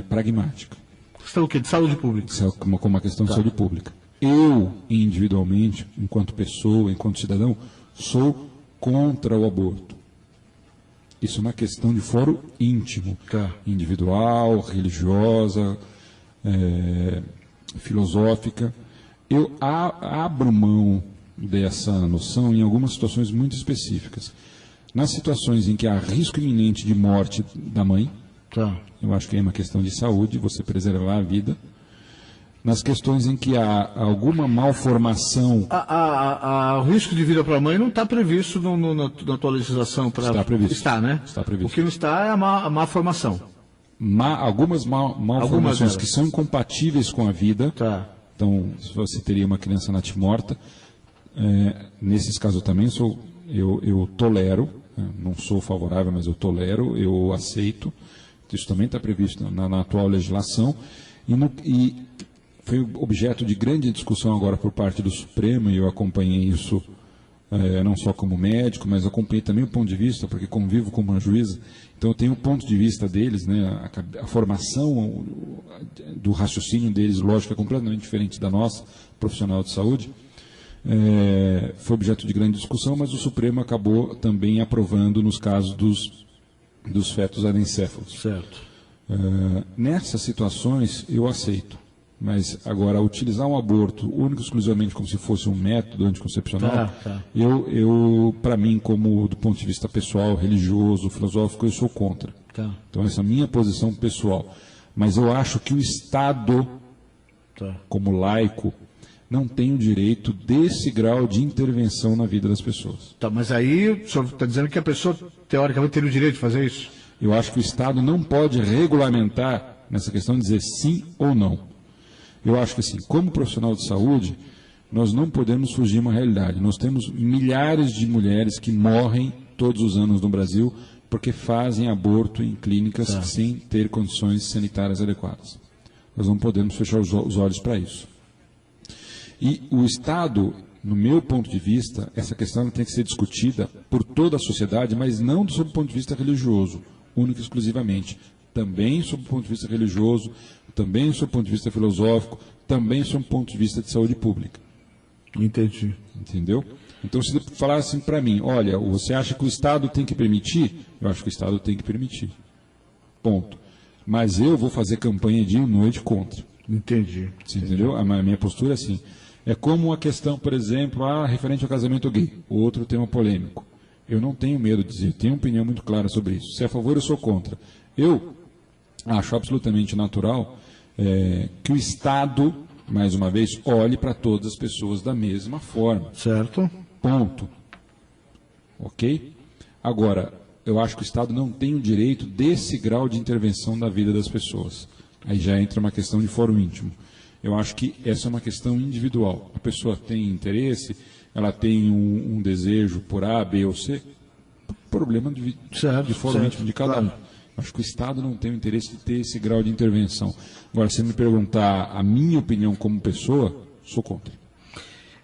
Speaker 7: pragmática.
Speaker 8: Questão o quê? De saúde pública?
Speaker 7: Como uma questão de saúde pública. Eu, individualmente, enquanto pessoa, enquanto cidadão, sou contra o aborto. Isso é uma questão de foro íntimo, individual, religiosa, filosófica. Eu abro mão dessa noção em algumas situações muito específicas. Nas situações em que há risco iminente de morte da mãe, eu acho que é uma questão de saúde, você preservar a vida. Nas questões em que há alguma malformação...
Speaker 8: O risco de vida para a mãe não está previsto na tua legislação.
Speaker 7: Está previsto.
Speaker 8: Está, né?
Speaker 7: Está previsto.
Speaker 8: O que não está é a má formação.
Speaker 7: Algumas malformações que são incompatíveis com a vida. Então, se você teria uma criança natimorta, nesses casos eu também eu tolero, não sou favorável, mas eu tolero, eu aceito. Isso também está previsto na atual legislação. E foi objeto de grande discussão agora por parte do Supremo, e eu acompanhei isso não só como médico, mas acompanhei também o ponto de vista, porque convivo com uma juíza, então eu tenho o ponto de vista deles, né, a formação do raciocínio deles, lógico, é completamente diferente da nossa, profissional de saúde. Foi objeto de grande discussão, mas o Supremo acabou também aprovando nos casos dos fetos anencéfalos.
Speaker 8: Certo.
Speaker 7: Nessas situações eu aceito. Mas agora, utilizar um aborto único e exclusivamente como se fosse um método anticoncepcional, eu para mim, como do ponto de vista pessoal, religioso, filosófico, eu sou contra. Então essa é a minha posição pessoal. Mas eu acho que o Estado, como laico, não tem o direito desse grau de intervenção na vida das pessoas.
Speaker 8: Mas aí o senhor está dizendo que a pessoa, teoricamente, teria o direito de fazer isso?
Speaker 7: Eu acho que o Estado não pode regulamentar nessa questão de dizer sim ou não. Eu acho que assim, como profissional de saúde, nós não podemos fugir de uma realidade. Nós temos milhares de mulheres que morrem todos os anos no Brasil porque fazem aborto em clínicas sem ter condições sanitárias adequadas. Nós não podemos fechar os olhos para isso. E o Estado, no meu ponto de vista, essa questão tem que ser discutida por toda a sociedade, mas não sob o ponto de vista religioso, único e exclusivamente. Também sob o ponto de vista religioso, também sob o ponto de vista filosófico, também sob o ponto de vista de saúde pública.
Speaker 8: Entendi.
Speaker 7: Entendeu? Então, se falar assim para mim, olha, você acha que o Estado tem que permitir? Eu acho que o Estado tem que permitir. Ponto. Mas eu vou fazer campanha dia e noite contra.
Speaker 8: Entendi.
Speaker 7: Você entendeu? A minha postura é assim. É como a questão, por exemplo, referente ao casamento gay, outro tema polêmico. Eu não tenho medo de dizer, tenho uma opinião muito clara sobre isso. Se é a favor, eu sou contra. Eu acho absolutamente natural que o Estado, mais uma vez, olhe para todas as pessoas da mesma forma.
Speaker 8: Certo.
Speaker 7: Ponto. Ok? Agora, eu acho que o Estado não tem o direito desse grau de intervenção na vida das pessoas. Aí já entra uma questão de foro íntimo. Eu acho que essa é uma questão individual. A pessoa tem interesse, ela tem um desejo por A, B ou C, problema de foro íntimo de cada um. Acho que o Estado não tem o interesse de ter esse grau de intervenção. Agora, se me perguntar a minha opinião como pessoa, sou contra.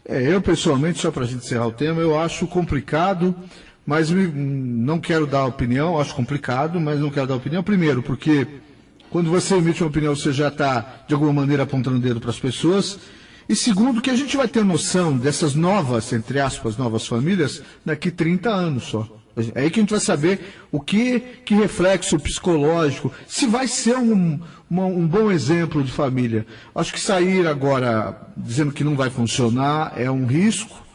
Speaker 8: Eu, pessoalmente, só para a gente encerrar o tema, eu acho complicado, mas não quero dar opinião, acho complicado, mas não quero dar opinião. Primeiro, porque quando você emite uma opinião, você já está, de alguma maneira, apontando o dedo para as pessoas. E segundo, que a gente vai ter noção dessas novas, entre aspas, novas famílias, daqui 30 anos só. É aí que a gente vai saber o que reflexo psicológico, se vai ser um bom exemplo de família. Acho que sair agora dizendo que não vai funcionar é um risco,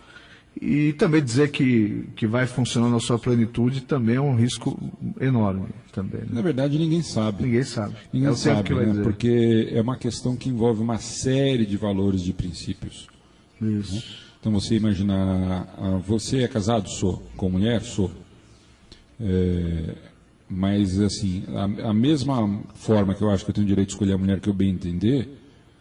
Speaker 8: e também dizer que vai funcionar na sua plenitude também é um risco enorme. Também, né?
Speaker 7: Na verdade, ninguém sabe.
Speaker 8: Ninguém sabe.
Speaker 7: Ninguém sabe, que vai dizer. Porque é uma questão que envolve uma série de valores, de princípios.
Speaker 8: Isso.
Speaker 7: Né? Então, você imaginar, você é casado? Sou. Com mulher? Sou. Mas, assim, a mesma forma que eu acho que eu tenho direito de escolher a mulher que eu bem entender,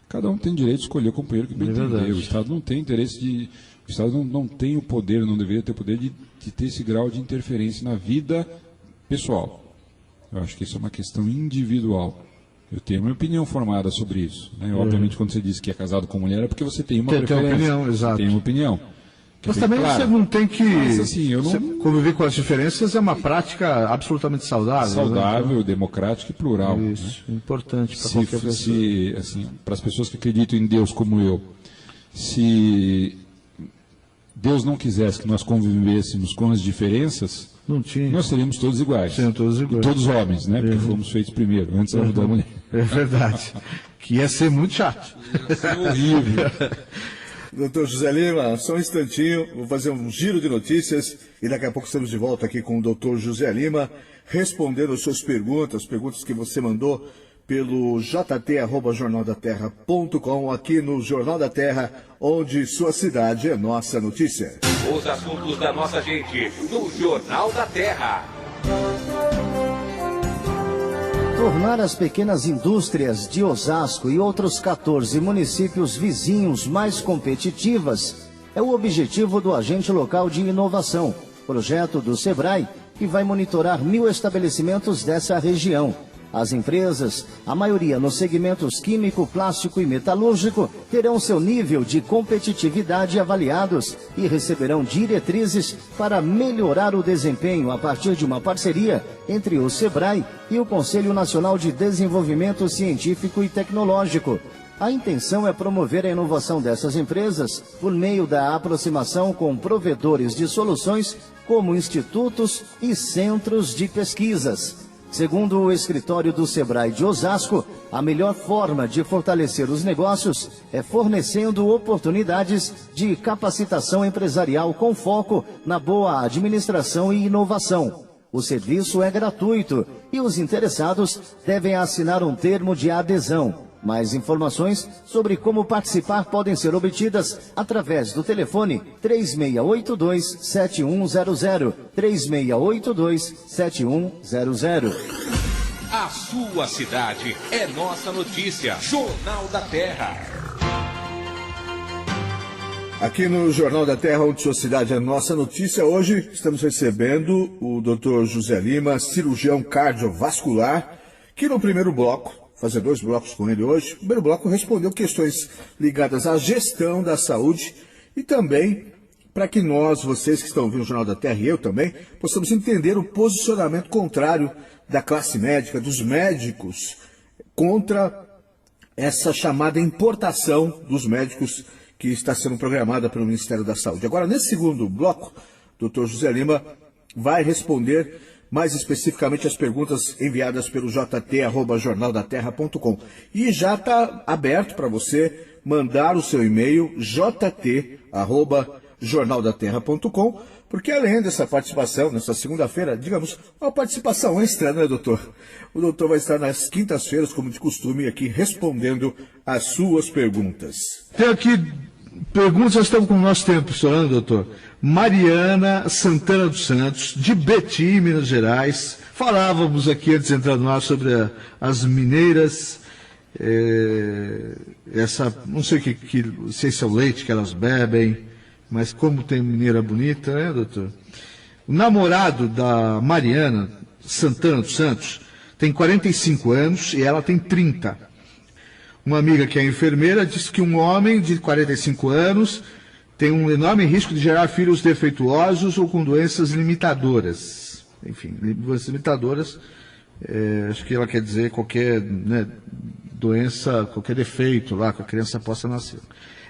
Speaker 7: cada um tem direito de escolher o companheiro que bem entender. O Estado não tem interesse de... O Estado não tem o poder, não deveria ter o poder de ter esse grau de interferência na vida pessoal. Eu acho que isso é uma questão individual. Eu tenho a minha opinião formada sobre isso. Né? Obviamente, quando você diz que é casado com mulher, é porque você tem uma preferência. Tem opinião, exato. Tem uma opinião.
Speaker 8: Mas também claro, você não tem que...
Speaker 7: Mas, assim, eu não...
Speaker 8: Conviver com as diferenças é uma prática absolutamente saudável.
Speaker 7: Saudável, né? Democrática e plural.
Speaker 8: Isso, né? Importante para qualquer pessoa.
Speaker 7: Assim, para as pessoas que acreditam em Deus como eu, se Deus não quisesse que nós convivêssemos com as diferenças, nós seríamos todos iguais.
Speaker 8: Todos iguais.
Speaker 7: E todos homens, né? Porque fomos feitos primeiro, antes da mulher.
Speaker 8: É verdade. Que ia ser muito chato.
Speaker 7: Ia ser horrível.
Speaker 4: Doutor José Lima, só um instantinho, vou fazer um giro de notícias e daqui a pouco estamos de volta aqui com o doutor José Lima, respondendo as suas perguntas que você mandou pelo jt@jornaldaterra.com, aqui no Jornal da Terra, onde sua cidade é nossa notícia.
Speaker 3: Os assuntos da nossa gente, no Jornal da Terra.
Speaker 5: Tornar as pequenas indústrias de Osasco e outros 14 municípios vizinhos mais competitivas é o objetivo do Agente Local de Inovação, projeto do SEBRAE, que vai monitorar 1.000 estabelecimentos dessa região. As empresas, a maioria nos segmentos químico, plástico e metalúrgico, terão seu nível de competitividade avaliados e receberão diretrizes para melhorar o desempenho a partir de uma parceria entre o SEBRAE e o Conselho Nacional de Desenvolvimento Científico e Tecnológico. A intenção é promover a inovação dessas empresas por meio da aproximação com provedores de soluções como institutos e centros de pesquisas. Segundo o escritório do SEBRAE de Osasco, a melhor forma de fortalecer os negócios é fornecendo oportunidades de capacitação empresarial com foco na boa administração e inovação. O serviço é gratuito e os interessados devem assinar um termo de adesão. Mais informações sobre como participar podem ser obtidas através do telefone 3682-7100, 3682-7100.
Speaker 3: A sua cidade é nossa notícia. Jornal da Terra.
Speaker 4: Aqui no Jornal da Terra, onde sua cidade é nossa notícia, hoje estamos recebendo o Dr. José Lima, cirurgião cardiovascular, que no primeiro bloco, fazer 2 blocos com ele hoje. O primeiro bloco respondeu questões ligadas à gestão da saúde e também para que nós, vocês que estão ouvindo o Jornal da Terra e eu também, possamos entender o posicionamento contrário da classe médica, dos médicos, contra essa chamada importação dos médicos que está sendo programada pelo Ministério da Saúde. Agora, nesse segundo bloco, o Dr. José Lima vai responder mais especificamente as perguntas enviadas pelo jt@jornaldaterra.com. E já está aberto para você mandar o seu e-mail jt@jornaldaterra.com, porque além dessa participação, nessa segunda-feira, digamos, uma participação extra, né, doutor? O doutor vai estar nas quintas-feiras, como de costume, aqui respondendo as suas perguntas.
Speaker 8: Tem aqui perguntas, já estamos com o nosso tempo estourando, doutor. Mariana Santana dos Santos, de Betim, Minas Gerais. Falávamos aqui antes de entrar no ar sobre as mineiras, não sei se esse é o leite que elas bebem, mas como tem mineira bonita, né, doutor? O namorado da Mariana Santana dos Santos tem 45 anos e ela tem 30. Uma amiga que é enfermeira disse que um homem de 45 anos tem um enorme risco de gerar filhos defeituosos ou com doenças limitadoras. Enfim, doenças limitadoras, acho que ela quer dizer qualquer, né, doença, qualquer defeito lá que a criança possa nascer.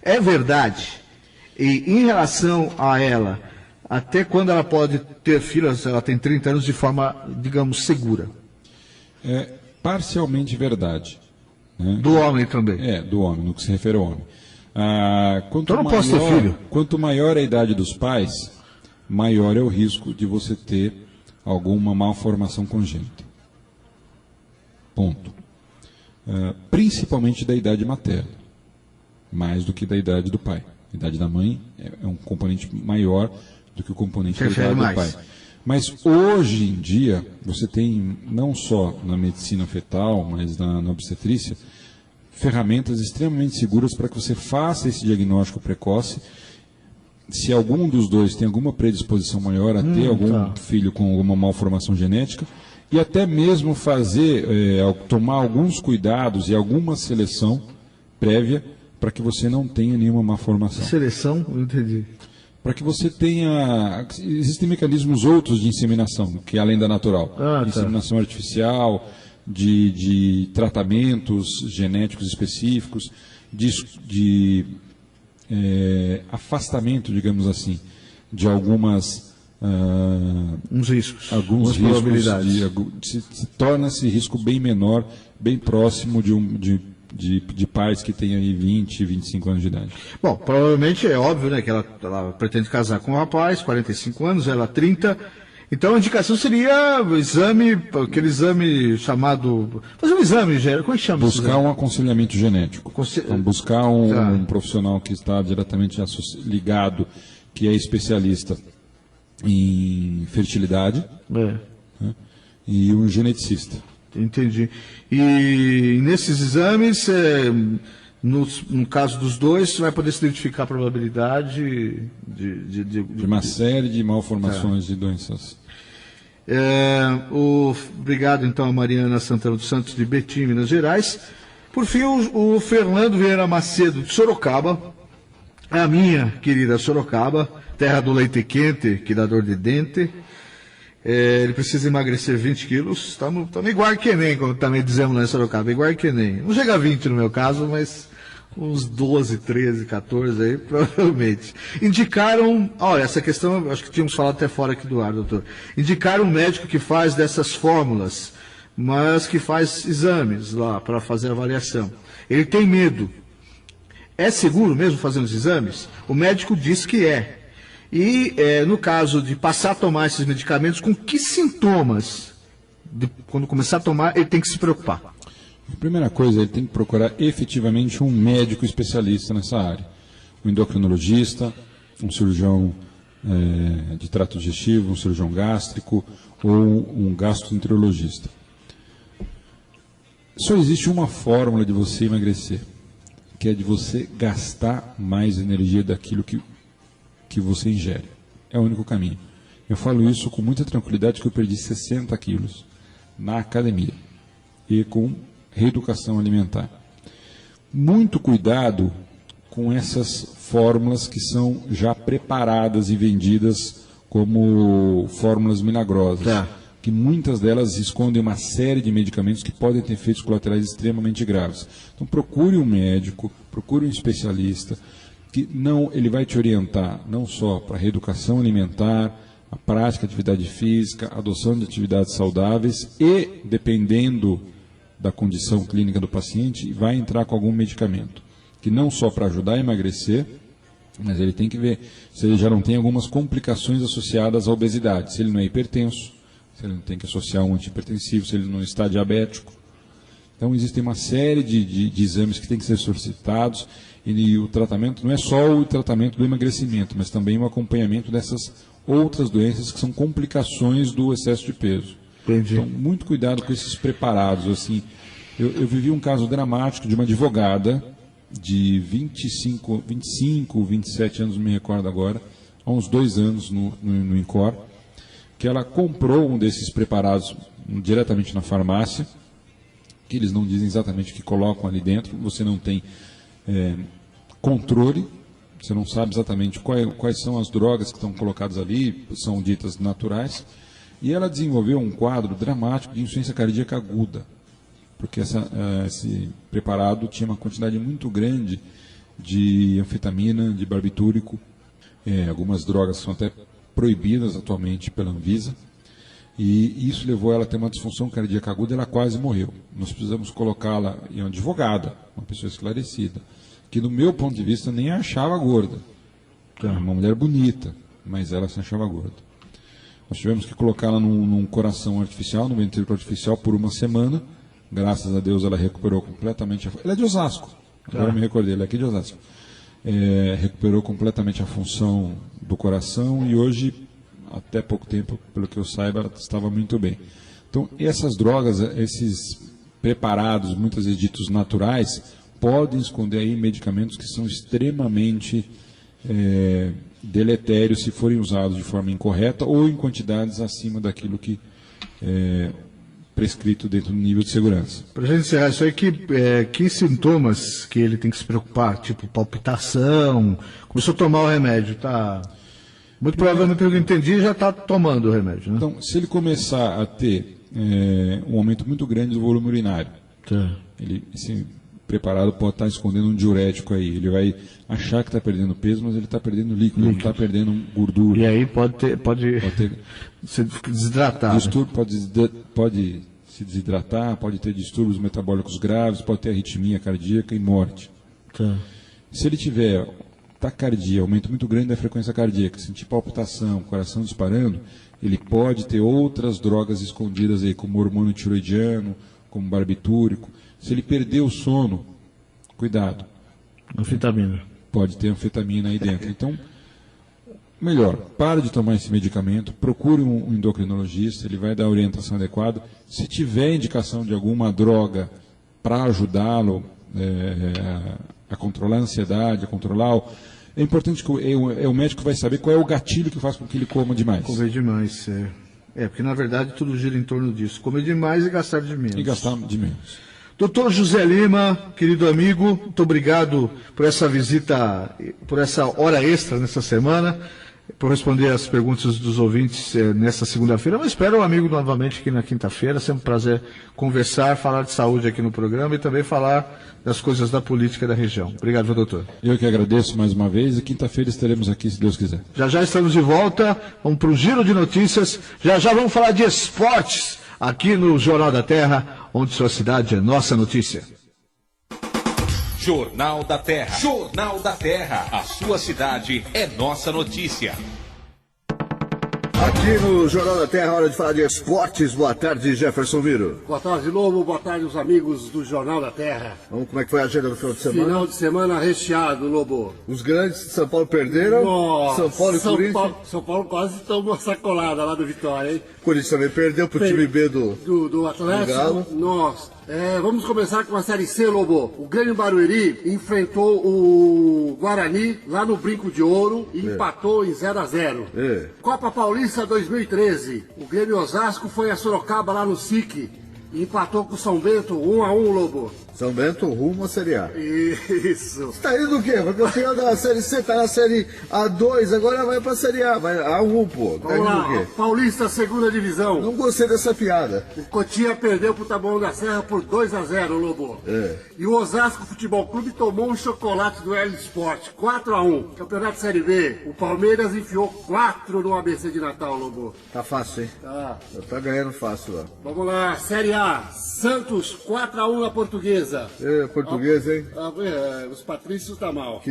Speaker 8: É verdade? E em relação a ela, até quando ela pode ter filhos, ela tem 30 anos, de forma, digamos, segura?
Speaker 7: É parcialmente verdade. Né?
Speaker 8: Do homem também?
Speaker 7: Do homem, no que se refere ao homem. Quanto maior a idade dos pais, maior é o risco de você ter alguma malformação congênita. Ponto. Principalmente da idade materna, mais do que da idade do pai. A idade da mãe é um componente maior do que o componente da idade do pai. Mas hoje em dia, você tem, não só na medicina fetal, mas na obstetrícia, ferramentas extremamente seguras para que você faça esse diagnóstico precoce. Se algum dos dois tem alguma predisposição maior a ter algum filho com alguma malformação genética, e até mesmo tomar alguns cuidados e alguma seleção prévia para que você não tenha nenhuma malformação.
Speaker 8: Seleção? Não entendi.
Speaker 7: Para que você tenha... Existem mecanismos outros de inseminação, que além da natural. Inseminação artificial, de tratamentos genéticos específicos, de afastamento, digamos assim, de algumas...
Speaker 8: uns riscos.
Speaker 7: Alguns riscos. Probabilidades. Torna-se risco bem menor, bem próximo de pais que têm aí 20, 25 anos de idade.
Speaker 8: Bom, provavelmente é óbvio, né, que ela pretende casar com um rapaz, 45 anos, ela 30. Então a indicação seria o exame, aquele exame chamado... Fazer um exame, como é que chama?
Speaker 7: Buscar um aconselhamento genético. Então, buscar um profissional que está diretamente ligado, que é especialista em fertilidade, né, e um geneticista.
Speaker 8: Entendi. E nesses exames, no caso dos dois, você vai poder se identificar a probabilidade
Speaker 7: de uma série de malformações de doenças.
Speaker 8: Obrigado, então, a Mariana Santana dos Santos, de Betim, Minas Gerais. Por fim, o Fernando Vieira Macedo, de Sorocaba, a minha querida Sorocaba, terra do leite quente, que dá dor de dente. Ele precisa emagrecer 20 quilos. Estamos igual que nem, como também dizemos lá em Sorocaba, igual que nem. Não chega a 20 no meu caso, mas uns 12, 13, 14 aí, provavelmente. Indicaram, olha, essa questão, acho que tínhamos falado até fora aqui do ar, doutor. Indicaram um médico que faz dessas fórmulas, mas que faz exames lá para fazer a avaliação. Ele tem medo. É seguro mesmo fazendo os exames? O médico diz que é. E, no caso de passar a tomar esses medicamentos, com que sintomas, quando começar a tomar, ele tem que se preocupar?
Speaker 7: A primeira coisa, ele tem que procurar efetivamente um médico especialista nessa área. Um endocrinologista, um cirurgião de trato digestivo, um cirurgião gástrico ou um gastroenterologista. Só existe uma fórmula de você emagrecer, que é de você gastar mais energia daquilo que você ingere. É o único caminho. Eu falo isso com muita tranquilidade, que eu perdi 60 quilos na academia e com reeducação alimentar. Muito cuidado com essas fórmulas que são já preparadas e vendidas como fórmulas milagrosas, que muitas delas escondem uma série de medicamentos que podem ter efeitos colaterais extremamente graves. Então procure um médico, procure um especialista, que ele vai te orientar não só para a reeducação alimentar, a prática de atividade física, a adoção de atividades saudáveis e, dependendo da condição clínica do paciente, vai entrar com algum medicamento, que não só para ajudar a emagrecer, mas ele tem que ver se ele já não tem algumas complicações associadas à obesidade, se ele não é hipertenso, se ele não tem que associar um antihipertensivo, se ele não está diabético. Então existem uma série de exames que têm que ser solicitados. E o tratamento não é só o tratamento do emagrecimento, mas também o acompanhamento dessas outras doenças que são complicações do excesso de peso.
Speaker 8: Entendi.
Speaker 7: Então, muito cuidado com esses preparados. Assim, eu vivi um caso dramático de uma advogada de 25, 27 anos, não me recordo agora, há uns 2 anos no INCOR, que ela comprou um desses preparados diretamente na farmácia, que eles não dizem exatamente o que colocam ali dentro, você não tem controle, você não sabe exatamente quais são as drogas que estão colocadas ali, são ditas naturais, e ela desenvolveu um quadro dramático de insuficiência cardíaca aguda, porque esse preparado tinha uma quantidade muito grande de anfetamina, de barbitúrico, algumas drogas são até proibidas atualmente pela Anvisa, e isso levou ela a ter uma disfunção cardíaca aguda e ela quase morreu. Nós precisamos colocá-la em uma advogada, uma pessoa esclarecida, que do meu ponto de vista nem a achava gorda. Uma mulher bonita, mas ela se achava gorda. Nós tivemos que colocá-la num coração artificial, num ventrículo artificial por 1 semana. Graças a Deus ela recuperou completamente. Ela é de Osasco, agora me recordei, ela é aqui de Osasco. Recuperou completamente a função do coração e hoje até pouco tempo, pelo que eu saiba, ela estava muito bem. Então, essas drogas, esses preparados, muitas vezes ditos naturais, podem esconder aí medicamentos que são extremamente deletérios se forem usados de forma incorreta ou em quantidades acima daquilo que é prescrito dentro do nível de segurança.
Speaker 8: Para a gente encerrar isso aí, que sintomas que ele tem que se preocupar? Tipo palpitação, começou a tomar o remédio, tá? Muito provavelmente, pelo que eu entendi, já está tomando o remédio, né?
Speaker 7: Então, se ele começar a ter um aumento muito grande do volume urinário,
Speaker 8: tá.
Speaker 7: Esse preparado pode estar escondendo um diurético aí. Ele vai achar que está perdendo peso, mas ele está perdendo líquido, não está perdendo gordura.
Speaker 8: E aí pode se desidratar.
Speaker 7: Pode se desidratar, pode ter distúrbios metabólicos graves, pode ter arritmia cardíaca e morte.
Speaker 8: Tá.
Speaker 7: Se ele tiver taquicardia, aumento muito grande da frequência cardíaca, sentir palpitação, coração disparando, ele pode ter outras drogas escondidas aí, como hormônio tiroidiano, como barbitúrico. Se ele perder o sono, cuidado.
Speaker 8: Anfetamina.
Speaker 7: Pode ter anfetamina aí dentro. Então, melhor, pare de tomar esse medicamento, procure um endocrinologista, ele vai dar a orientação adequada. Se tiver indicação de alguma droga para ajudá-lo a controlar a ansiedade, a controlar é importante que o médico vai saber qual é o gatilho que faz com que ele coma demais.
Speaker 8: Comer demais, porque na verdade tudo gira em torno disso. Comer demais e gastar de menos.
Speaker 7: E gastar de menos.
Speaker 8: Doutor José Lima, querido amigo, muito obrigado por essa visita, por essa hora extra nessa semana, por responder as perguntas dos ouvintes nessa segunda-feira. Eu espero um amigo novamente aqui na quinta-feira, sempre um prazer conversar, falar de saúde aqui no programa e também falar das coisas da política da região. Obrigado, meu doutor.
Speaker 7: Eu que agradeço mais uma vez e quinta-feira estaremos aqui, se Deus quiser.
Speaker 8: Já estamos de volta, vamos para o giro de notícias, já vamos falar de esportes aqui no Jornal da Terra, onde sua cidade é nossa notícia.
Speaker 3: Jornal da Terra. Jornal da Terra. A sua cidade é nossa notícia.
Speaker 4: Aqui no Jornal da Terra, hora de falar de esportes. Boa tarde, Jefferson Viro.
Speaker 9: Boa tarde, Lobo. Boa tarde, os amigos do Jornal da Terra.
Speaker 4: Vamos, como é que foi a agenda do final de semana?
Speaker 9: Final de semana recheado, Lobo.
Speaker 4: Os grandes de São Paulo perderam.
Speaker 9: Nossa,
Speaker 4: São Paulo e Corinthians.
Speaker 9: São Paulo quase tomou sacolada lá do Vitória, hein?
Speaker 4: Corinthians também perdeu pro time B
Speaker 9: do Atlético.
Speaker 4: Do Galo.
Speaker 9: Nossa. Vamos começar com a Série C, Lobo. O Grêmio Barueri enfrentou o Guarani lá no Brinco de Ouro e empatou em 0-0. Copa Paulista 2013. O Grêmio Osasco foi a Sorocaba lá no SIC e empatou com o São Bento 1-1, Lobo.
Speaker 4: São Bento rumo à Série A.
Speaker 9: Isso.
Speaker 4: Você tá indo do quê? Porque o final da Série C tá na Série A2, agora vai pra Série A, vai A1, pô. Tá
Speaker 9: Vamos
Speaker 4: indo
Speaker 9: lá,
Speaker 4: do quê?
Speaker 9: Paulista, segunda divisão.
Speaker 4: Não gostei dessa piada.
Speaker 9: O Cotia perdeu pro Taboão da Serra por 2-0, Lobo. E o Osasco Futebol Clube tomou um chocolate do L Sport, 4-1. Campeonato Série B, o Palmeiras enfiou 4 no ABC de Natal, Lobo.
Speaker 4: Tá fácil, hein? Tá ganhando fácil lá.
Speaker 9: Vamos lá, Série A, Santos 4-1 na Portuguesa.
Speaker 4: Portuguesa, hein?
Speaker 9: Os patrícios tá mal.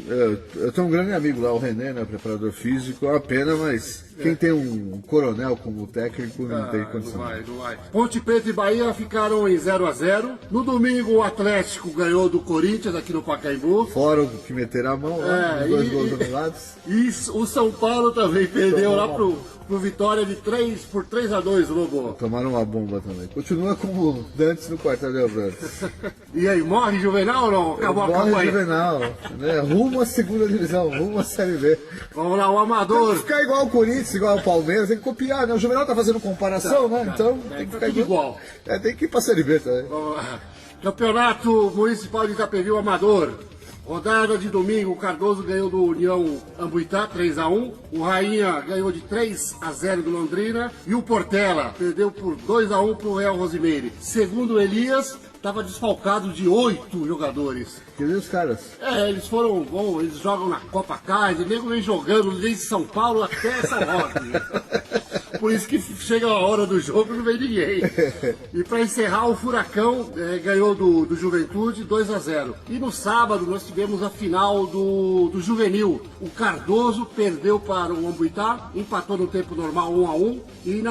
Speaker 4: Eu tenho um grande amigo lá, o René, né, preparador físico. É uma pena, mas quem tem um coronel como técnico não tem condição.
Speaker 9: Não vai. Ponte Preta e Bahia ficaram em 0-0. No domingo o Atlético ganhou do Corinthians aqui no Pacaembu.
Speaker 4: Fora o que meteram a mão lá, os dois gols anulados.
Speaker 9: E o São Paulo também perdeu lá pro Vitória de 3-2, Lobo.
Speaker 4: Tomaram uma bomba também. Continua como Dantes no quartel de Abrantes.
Speaker 9: E aí, morre Juvenal ou não? Acabou a campanha.
Speaker 4: Morre Juvenal. Né? Rumo à segunda divisão, rumo à Série B.
Speaker 9: Vamos lá, o Amador.
Speaker 4: Tem que ficar igual o Corinthians, igual o Palmeiras, tem que copiar, né? O Juvenal tá fazendo comparação, né? Então tem que ficar igual. Tem que ir pra Série B também.
Speaker 9: Vamos lá. Campeonato Municipal de Itapevi, o Amador. Rodada de domingo, o Cardoso ganhou do União Ambuitá, 3-1. O Rainha ganhou de 3-0 do Londrina. E o Portela perdeu por 2-1 pro Real Rosimeire. Segundo o Elias, estava desfalcado de 8 jogadores.
Speaker 4: Que nem os caras.
Speaker 9: Eles foram bons, eles jogam na Copa Kaiser, o nego vem jogando desde São Paulo até São Roque. Por isso que chega a hora do jogo e não vem ninguém. E para encerrar, o Furacão ganhou do Juventude 2-0. E no sábado nós tivemos a final do Juvenil. O Cardoso perdeu para o Ambuitá, empatou no tempo normal 1-1. E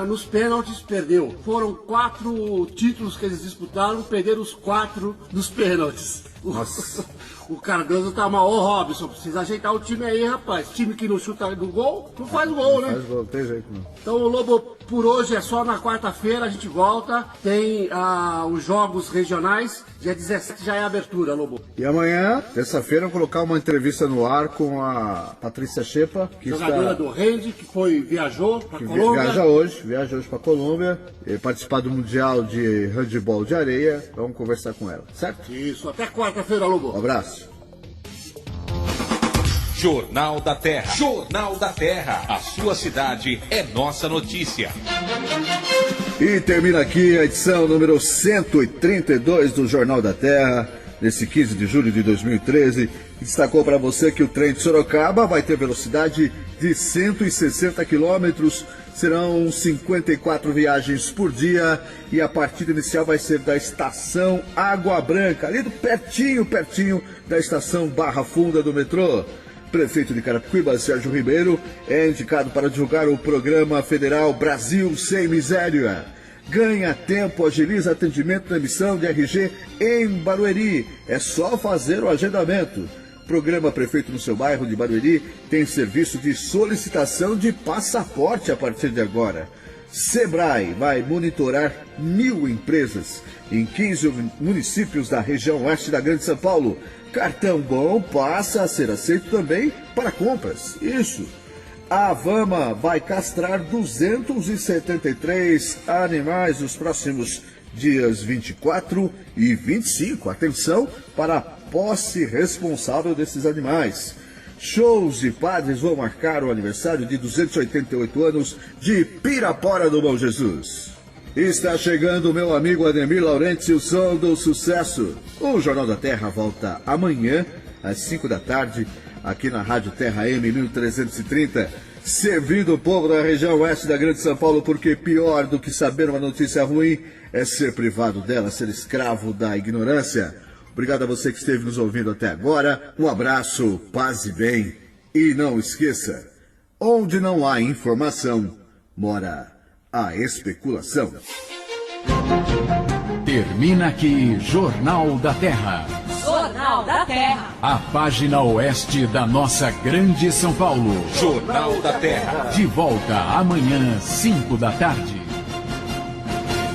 Speaker 9: nos pênaltis perdeu. Foram 4 títulos que eles disputaram, perderam os 4 nos pênaltis.
Speaker 4: Nossa.
Speaker 9: O Cardoso tá mal. Ô, Robson, precisa ajeitar o time aí, rapaz. Time que não chuta no gol, não faz gol, né?
Speaker 4: Faz gol, não tem jeito não.
Speaker 9: Então, Lobo, por hoje é só na quarta-feira, a gente volta. Tem os jogos regionais. Dia 17 já é a abertura, Lobo.
Speaker 4: E amanhã, terça-feira, eu vou colocar uma entrevista no ar com a Patrícia Shepa, que
Speaker 9: jogadora do Rende, que viajou para Colômbia.
Speaker 4: Viaja hoje para Colômbia, participar do Mundial de Handebol de Areia. Vamos conversar com ela, certo?
Speaker 9: Isso, até quarta-feira, Lobo.
Speaker 4: Um abraço.
Speaker 3: Jornal da Terra. Jornal da Terra. A sua cidade é nossa notícia.
Speaker 4: E termina aqui a edição número 132 do Jornal da Terra, nesse 15 de julho de 2013. Destacou para você que o trem de Sorocaba vai ter velocidade de 160 quilômetros. Serão 54 viagens por dia e a partida inicial vai ser da estação Água Branca, ali do pertinho da estação Barra Funda do metrô. Prefeito de Carapicuíba, Sérgio Ribeiro, é indicado para divulgar o programa federal Brasil Sem Miséria. Ganha tempo, agiliza atendimento na emissão de RG em Barueri. É só fazer o agendamento. Programa Prefeito no seu bairro de Barueri tem serviço de solicitação de passaporte a partir de agora. Sebrae vai monitorar 1.000 empresas em 15 municípios da região oeste da Grande São Paulo. Cartão Bom passa a ser aceito também para compras. Isso. A Vama vai castrar 273 animais nos próximos dias 24 e 25. Atenção para a posse responsável desses animais. Shows de padres vão marcar o aniversário de 288 anos de Pirapora do Bom Jesus. Está chegando meu amigo Ademir Laurenti, o som do sucesso. O Jornal da Terra volta amanhã, às 5 da tarde, aqui na Rádio Terra M 1330, servindo o povo da região oeste da Grande São Paulo, porque pior do que saber uma notícia ruim é ser privado dela, ser escravo da ignorância. Obrigado a você que esteve nos ouvindo até agora. Um abraço, paz e bem. E não esqueça, onde não há informação, mora a especulação.
Speaker 1: Termina aqui Jornal da Terra.
Speaker 2: Jornal da Terra.
Speaker 1: A página oeste da nossa grande São Paulo.
Speaker 3: Jornal da Terra.
Speaker 1: De volta amanhã, 5 da tarde.